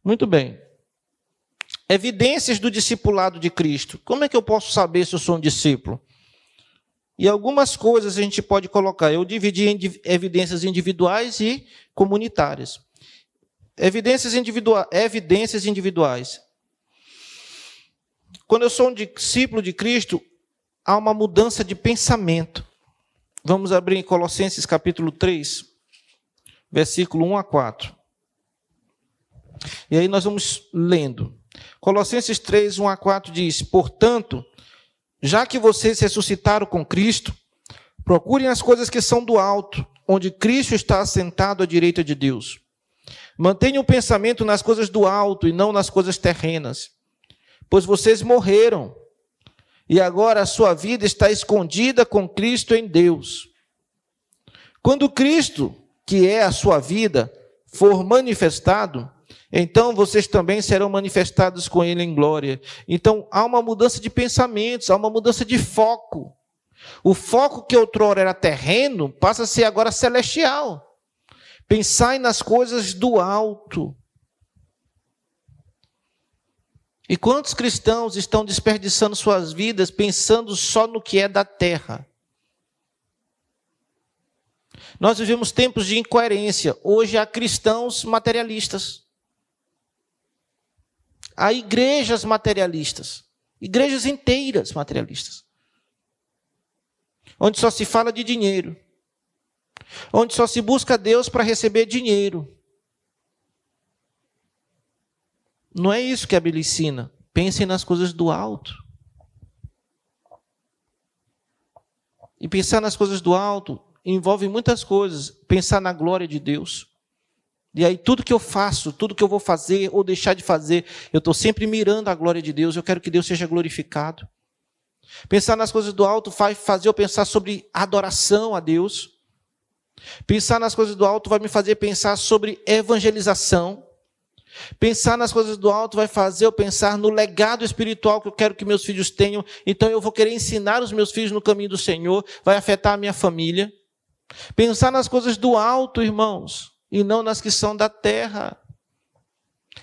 Muito bem. Evidências do discipulado de Cristo. Como é que eu posso saber se eu sou um discípulo? E algumas coisas a gente pode colocar. Eu dividi em evidências individuais e comunitárias. Evidências individuais. Quando eu sou um discípulo de Cristo, há uma mudança de pensamento. Vamos abrir em Colossenses capítulo 3, versículo 1 a 4. E aí nós vamos lendo. Colossenses 3, 1 a 4 diz: portanto, já que vocês ressuscitaram com Cristo, procurem as coisas que são do alto, onde Cristo está assentado à direita de Deus. Mantenham o pensamento nas coisas do alto e não nas coisas terrenas, pois vocês morreram, e agora a sua vida está escondida com Cristo em Deus. Quando Cristo, que é a sua vida, for manifestado, então vocês também serão manifestados com Ele em glória. Então há uma mudança de pensamentos, há uma mudança de foco. O foco que outrora era terreno passa a ser agora celestial. Pensai nas coisas do alto. E quantos cristãos estão desperdiçando suas vidas pensando só no que é da terra? Nós vivemos tempos de incoerência. Hoje há cristãos materialistas. Há igrejas materialistas. Igrejas inteiras materialistas. Onde só se fala de dinheiro. Onde só se busca Deus para receber dinheiro. Não é isso que a Bíblia ensina. Pensem nas coisas do alto. E pensar nas coisas do alto envolve muitas coisas. Pensar na glória de Deus. E aí tudo que eu faço, tudo que eu vou fazer ou deixar de fazer, eu estou sempre mirando a glória de Deus. Eu quero que Deus seja glorificado. Pensar nas coisas do alto vai fazer eu pensar sobre adoração a Deus. Pensar nas coisas do alto vai me fazer pensar sobre evangelização. Pensar nas coisas do alto vai fazer eu pensar no legado espiritual que eu quero que meus filhos tenham. Então eu vou querer ensinar os meus filhos no caminho do Senhor. Vai afetar a minha família. Pensar nas coisas do alto, irmãos, e não nas que são da terra.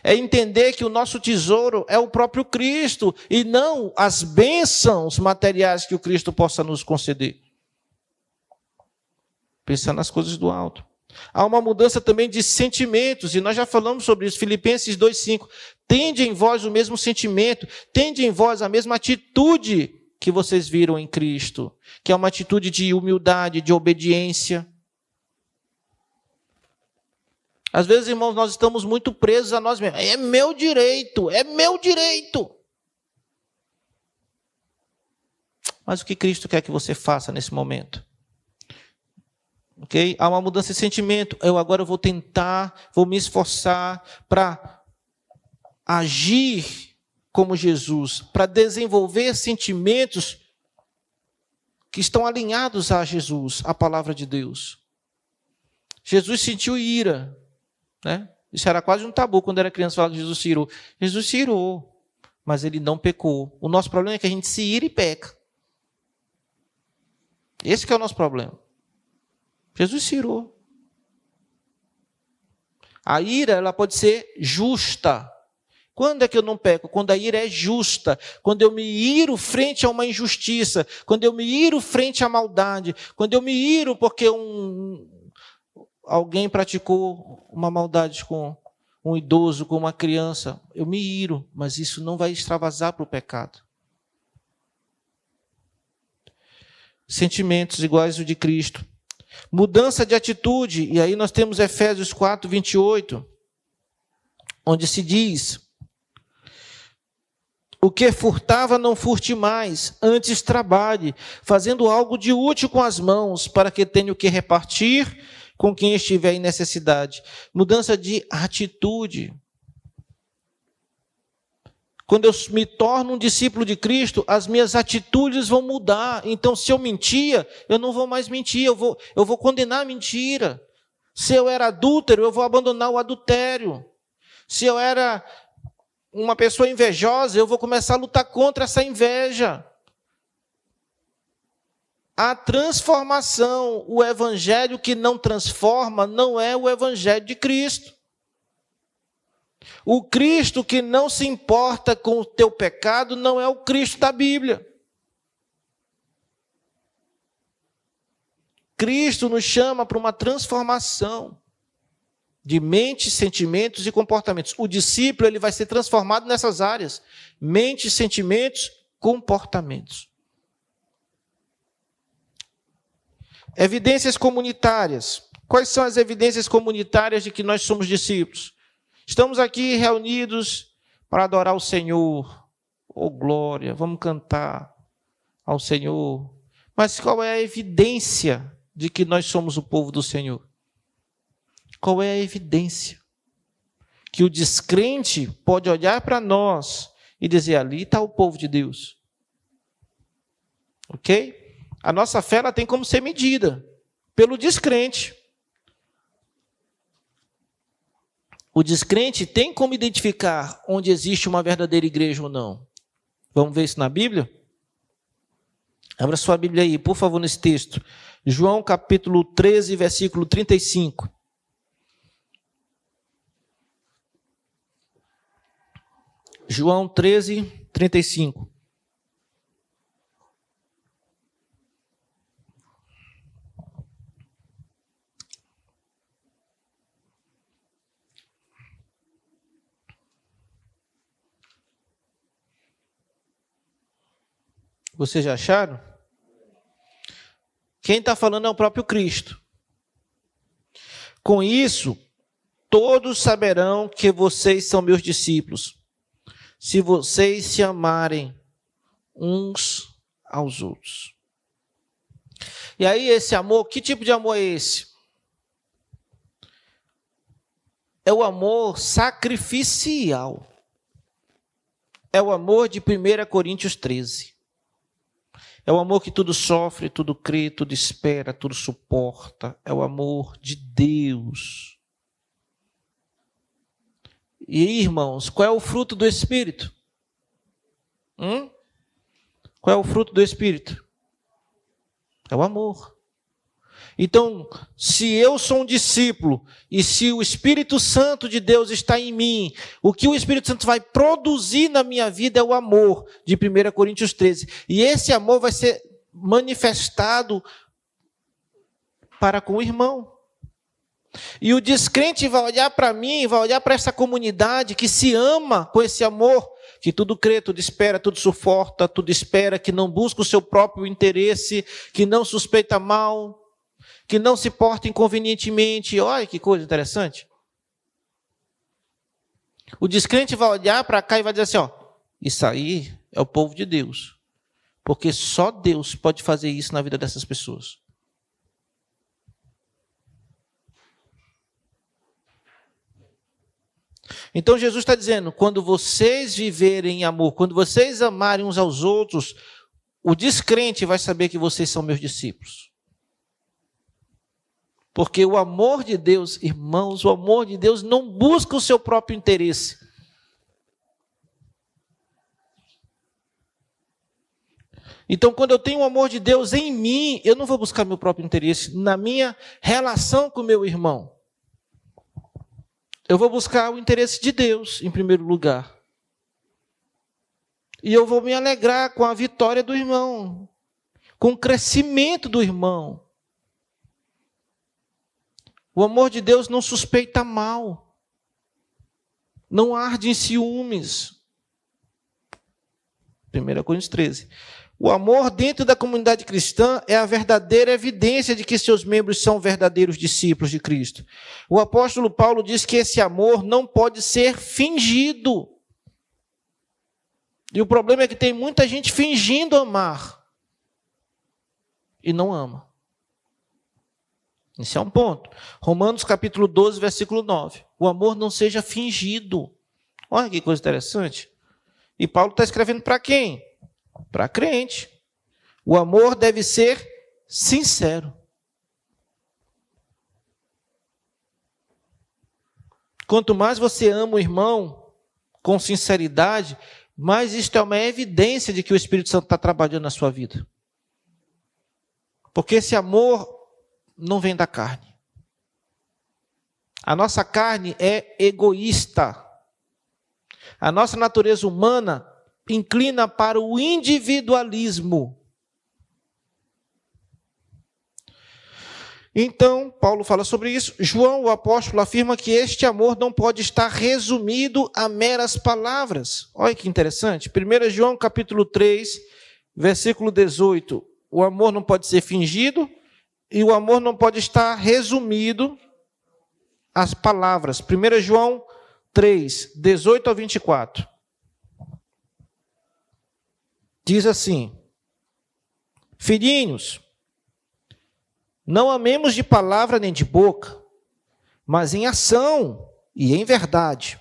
É entender que o nosso tesouro é o próprio Cristo e não as bênçãos materiais que o Cristo possa nos conceder. Pensar nas coisas do alto. Há uma mudança também de sentimentos, e nós já falamos sobre isso, Filipenses 2,5. Tende em vós o mesmo sentimento, tende em vós a mesma atitude que vocês viram em Cristo, que é uma atitude de humildade, de obediência. Às vezes, irmãos, nós estamos muito presos a nós mesmos. É meu direito, é meu direito. Mas o que Cristo quer que você faça nesse momento? Okay? Há uma mudança de sentimento. Eu agora vou tentar, vou me esforçar para agir como Jesus, para desenvolver sentimentos que estão alinhados a Jesus, a palavra de Deus. Jesus sentiu ira, né? Isso era quase um tabu quando era criança falar que Jesus se irou. Jesus se irou, mas ele não pecou. O nosso problema é que a gente se ira e peca. Esse que é o nosso problema. Jesus se irou. A ira, ela pode ser justa. Quando é que eu não peco? Quando a ira é justa. Quando eu me iro frente a uma injustiça. Quando eu me iro frente à maldade. Quando eu me iro porque alguém praticou uma maldade com um idoso, com uma criança. Eu me iro, mas isso não vai extravasar para o pecado. Sentimentos iguais ao de Cristo. Mudança de atitude. E aí nós temos Efésios 4, 28, onde se diz: o que furtava, não furte mais, antes trabalhe, fazendo algo de útil com as mãos, para que tenha o que repartir com quem estiver em necessidade. Mudança de atitude. Quando eu me torno um discípulo de Cristo, as minhas atitudes vão mudar. Então, se eu mentia, eu não vou mais mentir, eu vou condenar a mentira. Se eu era adúltero, eu vou abandonar o adultério. Se eu era uma pessoa invejosa, eu vou começar a lutar contra essa inveja. A transformação, o evangelho que não transforma, não é o evangelho de Cristo. O Cristo que não se importa com o teu pecado não é o Cristo da Bíblia. Cristo nos chama para uma transformação de mente, sentimentos e comportamentos. O discípulo ele vai ser transformado nessas áreas: mente, sentimentos, comportamentos. Evidências comunitárias. Quais são as evidências comunitárias de que nós somos discípulos? Estamos aqui reunidos para adorar o Senhor. Oh, glória, vamos cantar ao Senhor. Mas qual é a evidência de que nós somos o povo do Senhor? Qual é a evidência? Que o descrente pode olhar para nós e dizer: ali está o povo de Deus. Ok? A nossa fé ela tem como ser medida pelo descrente. O descrente tem como identificar onde existe uma verdadeira igreja ou não. Vamos ver isso na Bíblia? Abra sua Bíblia aí, por favor, nesse texto. João capítulo 13, versículo 35. João 13, 35. Vocês já acharam? Quem está falando é o próprio Cristo. Com isso, todos saberão que vocês são meus discípulos, se vocês se amarem uns aos outros. E aí esse amor, que tipo de amor é esse? É o amor sacrificial. É o amor de 1 Coríntios 13. É o amor que tudo sofre, tudo crê, tudo espera, tudo suporta. É o amor de Deus. E, irmãos, qual é o fruto do Espírito? Qual é o fruto do Espírito? É o amor. Então, se eu sou um discípulo e se o Espírito Santo de Deus está em mim, o que o Espírito Santo vai produzir na minha vida é o amor, de 1 Coríntios 13. E esse amor vai ser manifestado para com o irmão. E o descrente vai olhar para mim, vai olhar para essa comunidade que se ama com esse amor, que tudo crê, tudo espera, tudo suporta, tudo espera, que não busca o seu próprio interesse, que não suspeita mal, que não se porta inconvenientemente. Olha que coisa interessante. O descrente vai olhar para cá e vai dizer assim, ó, isso aí é o povo de Deus. Porque só Deus pode fazer isso na vida dessas pessoas. Então Jesus está dizendo, quando vocês viverem em amor, quando vocês amarem uns aos outros, o descrente vai saber que vocês são meus discípulos. Porque o amor de Deus, irmãos, o amor de Deus não busca o seu próprio interesse. Então, quando eu tenho o amor de Deus em mim, eu não vou buscar meu próprio interesse na minha relação com o meu irmão. Eu vou buscar o interesse de Deus, em primeiro lugar. E eu vou me alegrar com a vitória do irmão, com o crescimento do irmão. O amor de Deus não suspeita mal, não arde em ciúmes. 1 Coríntios 13. O amor dentro da comunidade cristã é a verdadeira evidência de que seus membros são verdadeiros discípulos de Cristo. O apóstolo Paulo diz que esse amor não pode ser fingido. E o problema é que tem muita gente fingindo amar e não ama. Esse é um ponto. Romanos capítulo 12, versículo 9. O amor não seja fingido. Olha que coisa interessante. E Paulo está escrevendo para quem? Para crente. O amor deve ser sincero. Quanto mais você ama o irmão com sinceridade, mais isto é uma evidência de que o Espírito Santo está trabalhando na sua vida. Porque esse amor não vem da carne. A nossa carne é egoísta. A nossa natureza humana inclina para o individualismo. Então, Paulo fala sobre isso. João, o apóstolo, afirma que este amor não pode estar resumido a meras palavras. Olha que interessante. 1 João capítulo 3, versículo 18. O amor não pode ser fingido e o amor não pode estar resumido às palavras. 1 João 3, 18 a 24. Diz assim: Filhinhos, não amemos de palavra nem de boca, mas em ação e em verdade.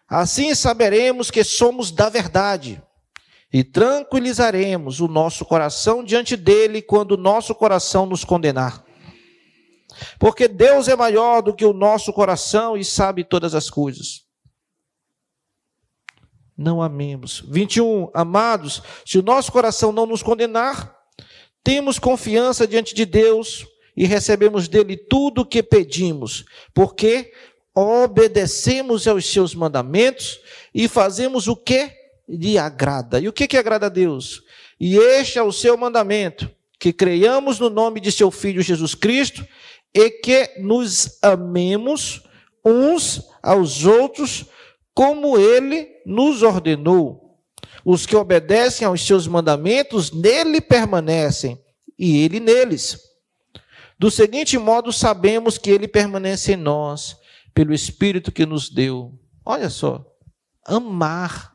Assim saberemos que somos da verdade e tranquilizaremos o nosso coração diante dele quando o nosso coração nos condenar. Porque Deus é maior do que o nosso coração e sabe todas as coisas. Não amemos. 21. Amados, se o nosso coração não nos condenar, temos confiança diante de Deus e recebemos dele tudo o que pedimos, porque obedecemos aos seus mandamentos e fazemos o que lhe agrada. E o que agrada a Deus? E este é o seu mandamento, que creiamos no nome de seu Filho Jesus Cristo e que nos amemos uns aos outros como ele nos ordenou. Os que obedecem aos seus mandamentos nele permanecem, e ele neles. Do seguinte modo, sabemos que ele permanece em nós, pelo Espírito que nos deu. Olha só, amar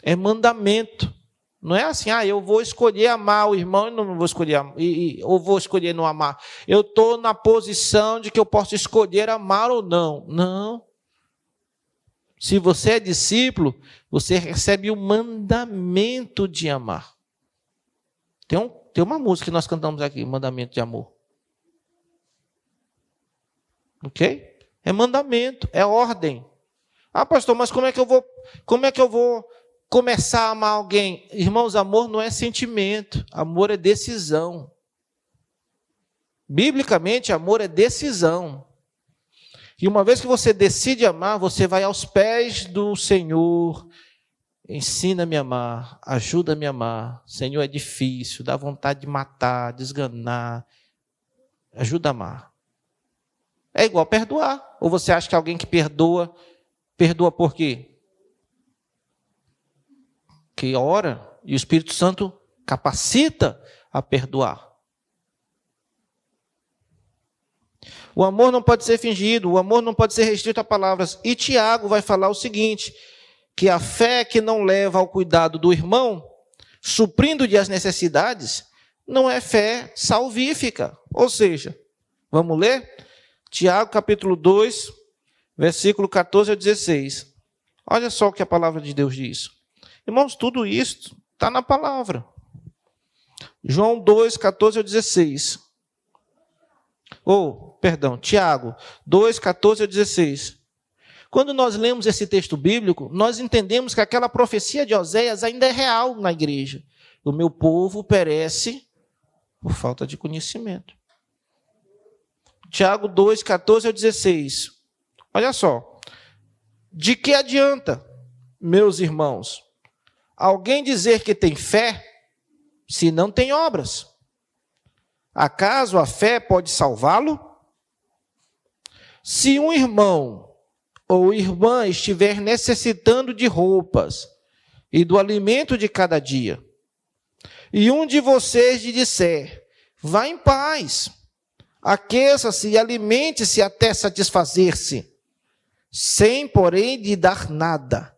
é mandamento. Não é assim, eu vou escolher amar o irmão e não vou escolher, ou vou escolher não amar. Eu estou na posição de que eu posso escolher amar ou não. Não. Se você é discípulo, você recebe o mandamento de amar. Tem uma música que nós cantamos aqui, mandamento de amor. Ok? É mandamento, é ordem. Pastor, mas como é que eu vou começar a amar alguém? Irmãos, amor não é sentimento, amor é decisão. Biblicamente, amor é decisão. E uma vez que você decide amar, você vai aos pés do Senhor. Ensina-me a amar, ajuda-me a amar. Senhor, é difícil, dá vontade de matar, de esganar. Ajuda a amar. É igual perdoar. Ou você acha que alguém que perdoa por quê? Que ora e o Espírito Santo capacita a perdoar. O amor não pode ser fingido, o amor não pode ser restrito a palavras. E Tiago vai falar o seguinte, que a fé que não leva ao cuidado do irmão, suprindo-lhe as necessidades, não é fé salvífica. Ou seja, vamos ler? Tiago capítulo 2, versículo 14 a 16. Olha só o que a palavra de Deus diz. Irmãos, tudo isso está na palavra. João 2, 14 a 16. Tiago 2, 14 a 16. Quando nós lemos esse texto bíblico, nós entendemos que aquela profecia de Oséias ainda é real na igreja. O meu povo perece por falta de conhecimento. Tiago 2, 14 a 16. Olha só. De que adianta, meus irmãos, alguém dizer que tem fé se não tem obras? Acaso a fé pode salvá-lo? Se um irmão ou irmã estiver necessitando de roupas e do alimento de cada dia, e um de vocês lhe disser, vá em paz, aqueça-se e alimente-se até satisfazer-se, sem, porém, lhe dar nada,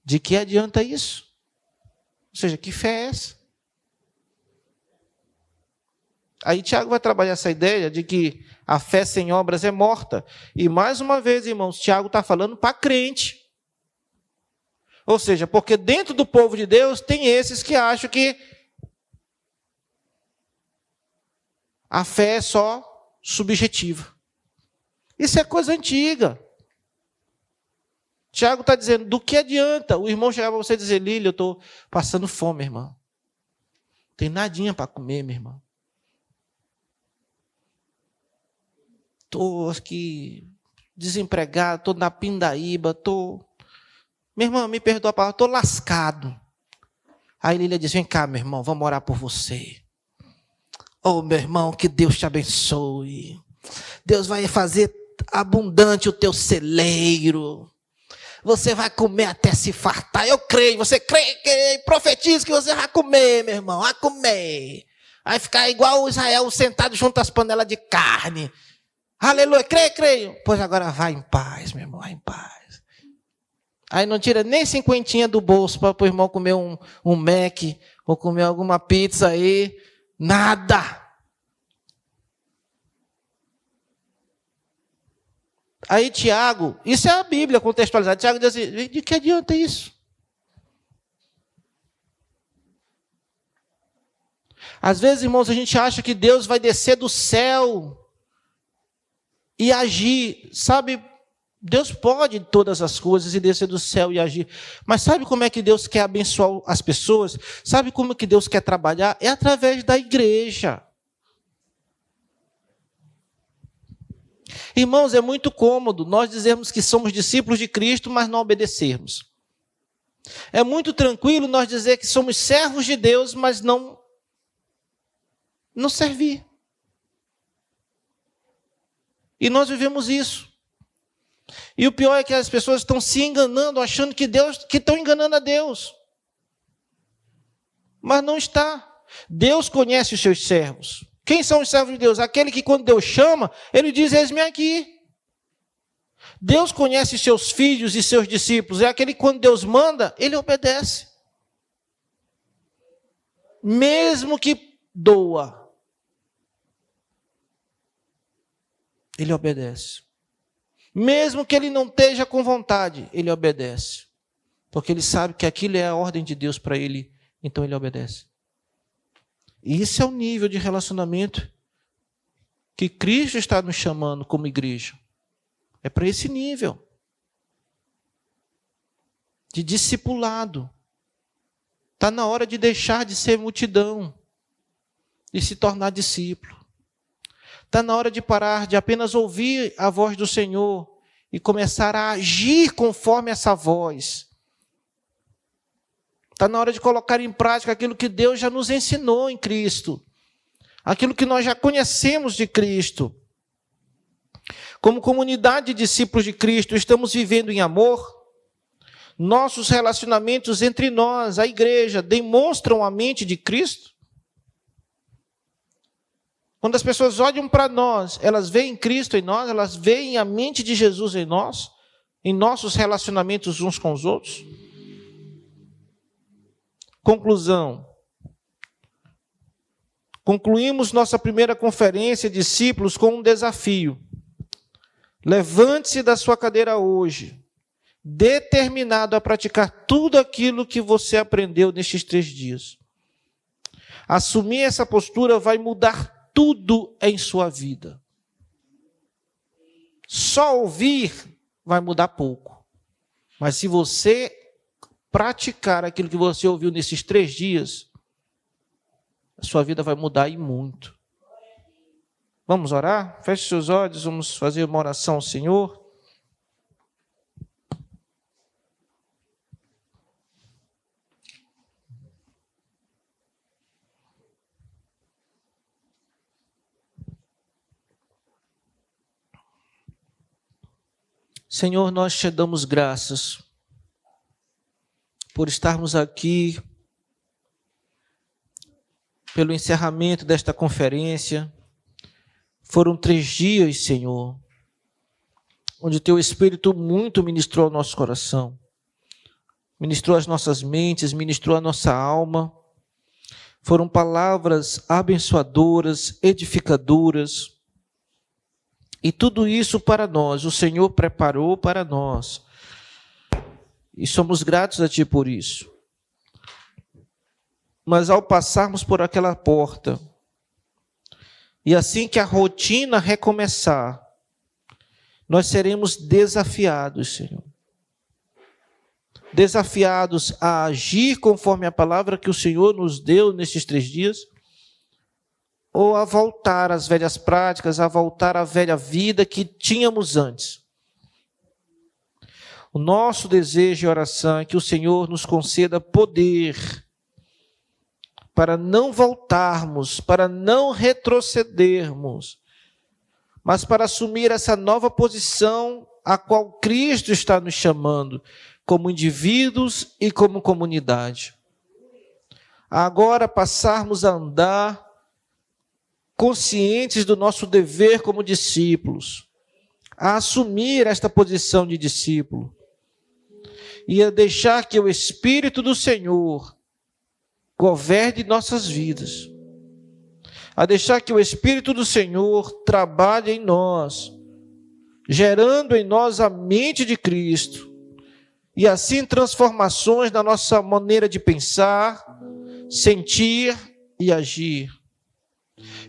de que adianta isso? Ou seja, que fé é essa? Aí Tiago vai trabalhar essa ideia de que a fé sem obras é morta. E mais uma vez, irmãos, Tiago está falando para crente. Ou seja, porque dentro do povo de Deus tem esses que acham que a fé é só subjetiva. Isso é coisa antiga. Tiago está dizendo, do que adianta o irmão chegar para você e dizer, Lília, eu estou passando fome, irmão. Tem nadinha para comer, minha irmã. Estou aqui desempregado, estou na pindaíba, estou... Minha irmã, me perdoa a palavra, estou lascado. Aí Lília diz, vem cá, meu irmão, vamos orar por você. Oh, meu irmão, que Deus te abençoe. Deus vai fazer abundante o teu celeiro. Você vai comer até se fartar. Eu creio, você crê, profetiza que você vai comer, meu irmão, vai comer. Vai ficar igual o Israel sentado junto às panelas de carne. Aleluia, creio. Pois agora vai em paz, meu irmão, vai em paz. Aí não tira nem 50 do bolso para o irmão comer um Mac ou comer alguma pizza aí. Nada. Aí Tiago, isso é a Bíblia contextualizada. Tiago diz assim, de que adianta isso? Às vezes, irmãos, a gente acha que Deus vai descer do céu e agir. Sabe, Deus pode todas as coisas e descer do céu e agir. Mas sabe como é que Deus quer abençoar as pessoas? Sabe como que Deus quer trabalhar? É através da igreja. Irmãos, é muito cômodo nós dizermos que somos discípulos de Cristo, mas não obedecermos. É muito tranquilo nós dizer que somos servos de Deus, mas não servir. E nós vivemos isso. E o pior é que as pessoas estão se enganando, achando que estão enganando a Deus. Mas não está. Deus conhece os seus servos. Quem são os servos de Deus? Aquele que quando Deus chama, ele diz, eis-me aqui. Deus conhece seus filhos e seus discípulos. É aquele que quando Deus manda, ele obedece. Mesmo que doa. Ele obedece. Mesmo que ele não esteja com vontade, ele obedece. Porque ele sabe que aquilo é a ordem de Deus para ele, então ele obedece. E isso é o nível de relacionamento que Cristo está nos chamando como igreja. É para esse nível de discipulado. Está na hora de deixar de ser multidão e se tornar discípulo. Está na hora de parar de apenas ouvir a voz do Senhor e começar a agir conforme essa voz. Está na hora de colocar em prática aquilo que Deus já nos ensinou em Cristo. Aquilo que nós já conhecemos de Cristo. Como comunidade de discípulos de Cristo, estamos vivendo em amor. Nossos relacionamentos entre nós, a igreja, demonstram a mente de Cristo. Quando as pessoas olham para nós, elas veem Cristo em nós, elas veem a mente de Jesus em nós, em nossos relacionamentos uns com os outros. Conclusão. Concluímos nossa primeira conferência, discípulos, com um desafio. Levante-se da sua cadeira hoje, determinado a praticar tudo aquilo que você aprendeu nestes 3 dias. Assumir essa postura vai mudar tudo em sua vida. Só ouvir vai mudar pouco. Mas se você praticar aquilo que você ouviu nesses 3 dias, a sua vida vai mudar e muito. Vamos orar? Feche seus olhos, vamos fazer uma oração ao Senhor. Senhor, nós te damos graças por estarmos aqui, pelo encerramento desta conferência. Foram 3 dias, Senhor, onde o Teu Espírito muito ministrou ao nosso coração, ministrou as nossas mentes, ministrou a nossa alma. Foram palavras abençoadoras, edificadoras, e tudo isso para nós, o Senhor preparou para nós. E somos gratos a Ti por isso. Mas ao passarmos por aquela porta, e assim que a rotina recomeçar, nós seremos desafiados, Senhor. Desafiados a agir conforme a palavra que o Senhor nos deu nesses 3 dias, ou a voltar às velhas práticas, a voltar à velha vida que tínhamos antes. O nosso desejo e oração é que o Senhor nos conceda poder para não voltarmos, para não retrocedermos, mas para assumir essa nova posição a qual Cristo está nos chamando, como indivíduos e como comunidade. Agora passarmos a andar conscientes do nosso dever como discípulos, a assumir esta posição de discípulo e a deixar que o Espírito do Senhor governe nossas vidas, a deixar que o Espírito do Senhor trabalhe em nós, gerando em nós a mente de Cristo, e assim transformações na nossa maneira de pensar, sentir e agir.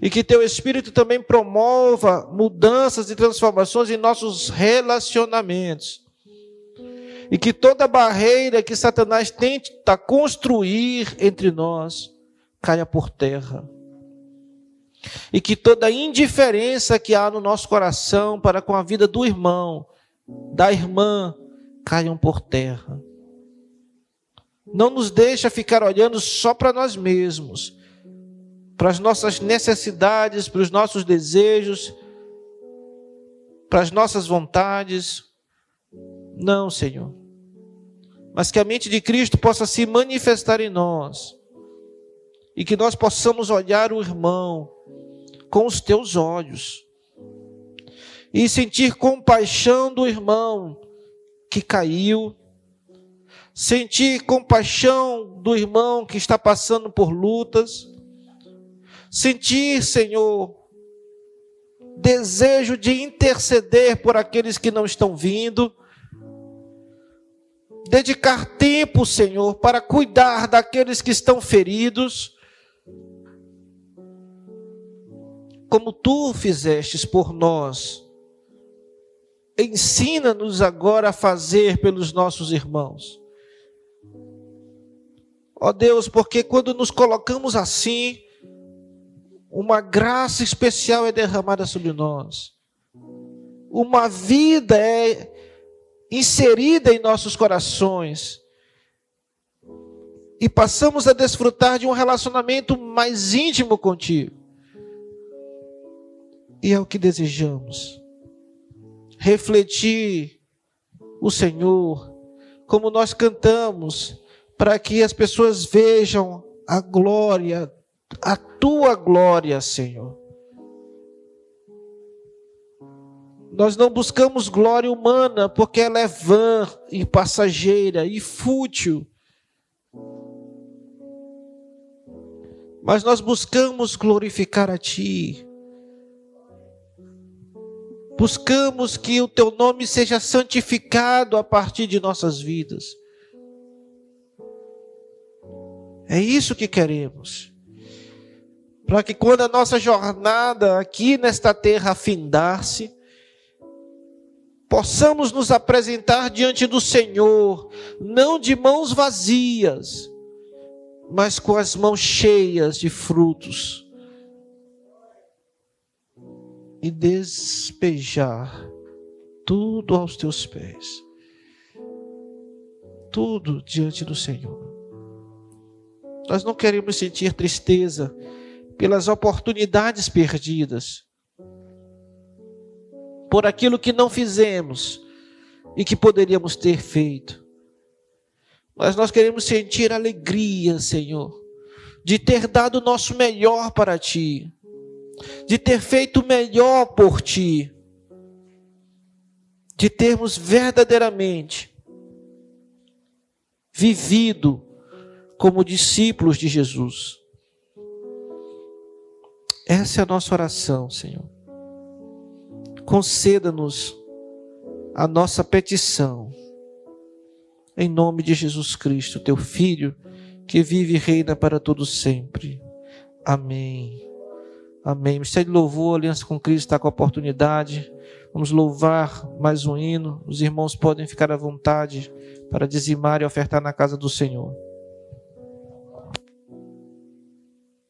E que Teu Espírito também promova mudanças e transformações em nossos relacionamentos. E que toda barreira que Satanás tenta construir entre nós caia por terra. E que toda indiferença que há no nosso coração para com a vida do irmão, da irmã, caiam por terra. Não nos deixa ficar olhando só para nós mesmos, para as nossas necessidades, para os nossos desejos, para as nossas vontades. Não, Senhor. Mas que a mente de Cristo possa se manifestar em nós. E que nós possamos olhar o irmão com os Teus olhos. E sentir compaixão do irmão que caiu. Sentir compaixão do irmão que está passando por lutas. Sentir, Senhor, desejo de interceder por aqueles que não estão vindo. Dedicar tempo, Senhor, para cuidar daqueles que estão feridos. Como Tu fizestes por nós. Ensina-nos agora a fazer pelos nossos irmãos. Ó Deus, porque quando nos colocamos assim, uma graça especial é derramada sobre nós. Uma vida é inserida em nossos corações. E passamos a desfrutar de um relacionamento mais íntimo contigo. E é o que desejamos. Refletir o Senhor, como nós cantamos, para que as pessoas vejam a glória, a Tua glória, Senhor. Nós não buscamos glória humana, porque ela é vã e passageira e fútil. Mas nós buscamos glorificar a Ti. Buscamos que o teu nome seja santificado a partir de nossas vidas. É isso que queremos. Para que quando a nossa jornada aqui nesta terra afindar-se, possamos nos apresentar diante do Senhor, não de mãos vazias, mas com as mãos cheias de frutos. E despejar tudo aos teus pés. Tudo diante do Senhor. Nós não queremos sentir tristeza pelas oportunidades perdidas, por aquilo que não fizemos e que poderíamos ter feito. Mas nós queremos sentir alegria, Senhor, de ter dado o nosso melhor para Ti, de ter feito o melhor por Ti, de termos verdadeiramente vivido como discípulos de Jesus. Essa é a nossa oração, Senhor. Conceda-nos a nossa petição, em nome de Jesus Cristo, Teu Filho, que vive e reina para todo sempre. Amém. Amém. Ministério de Louvor, Aliança com Cristo está com a oportunidade. Vamos louvar mais um hino. Os irmãos podem ficar à vontade para dizimar e ofertar na casa do Senhor.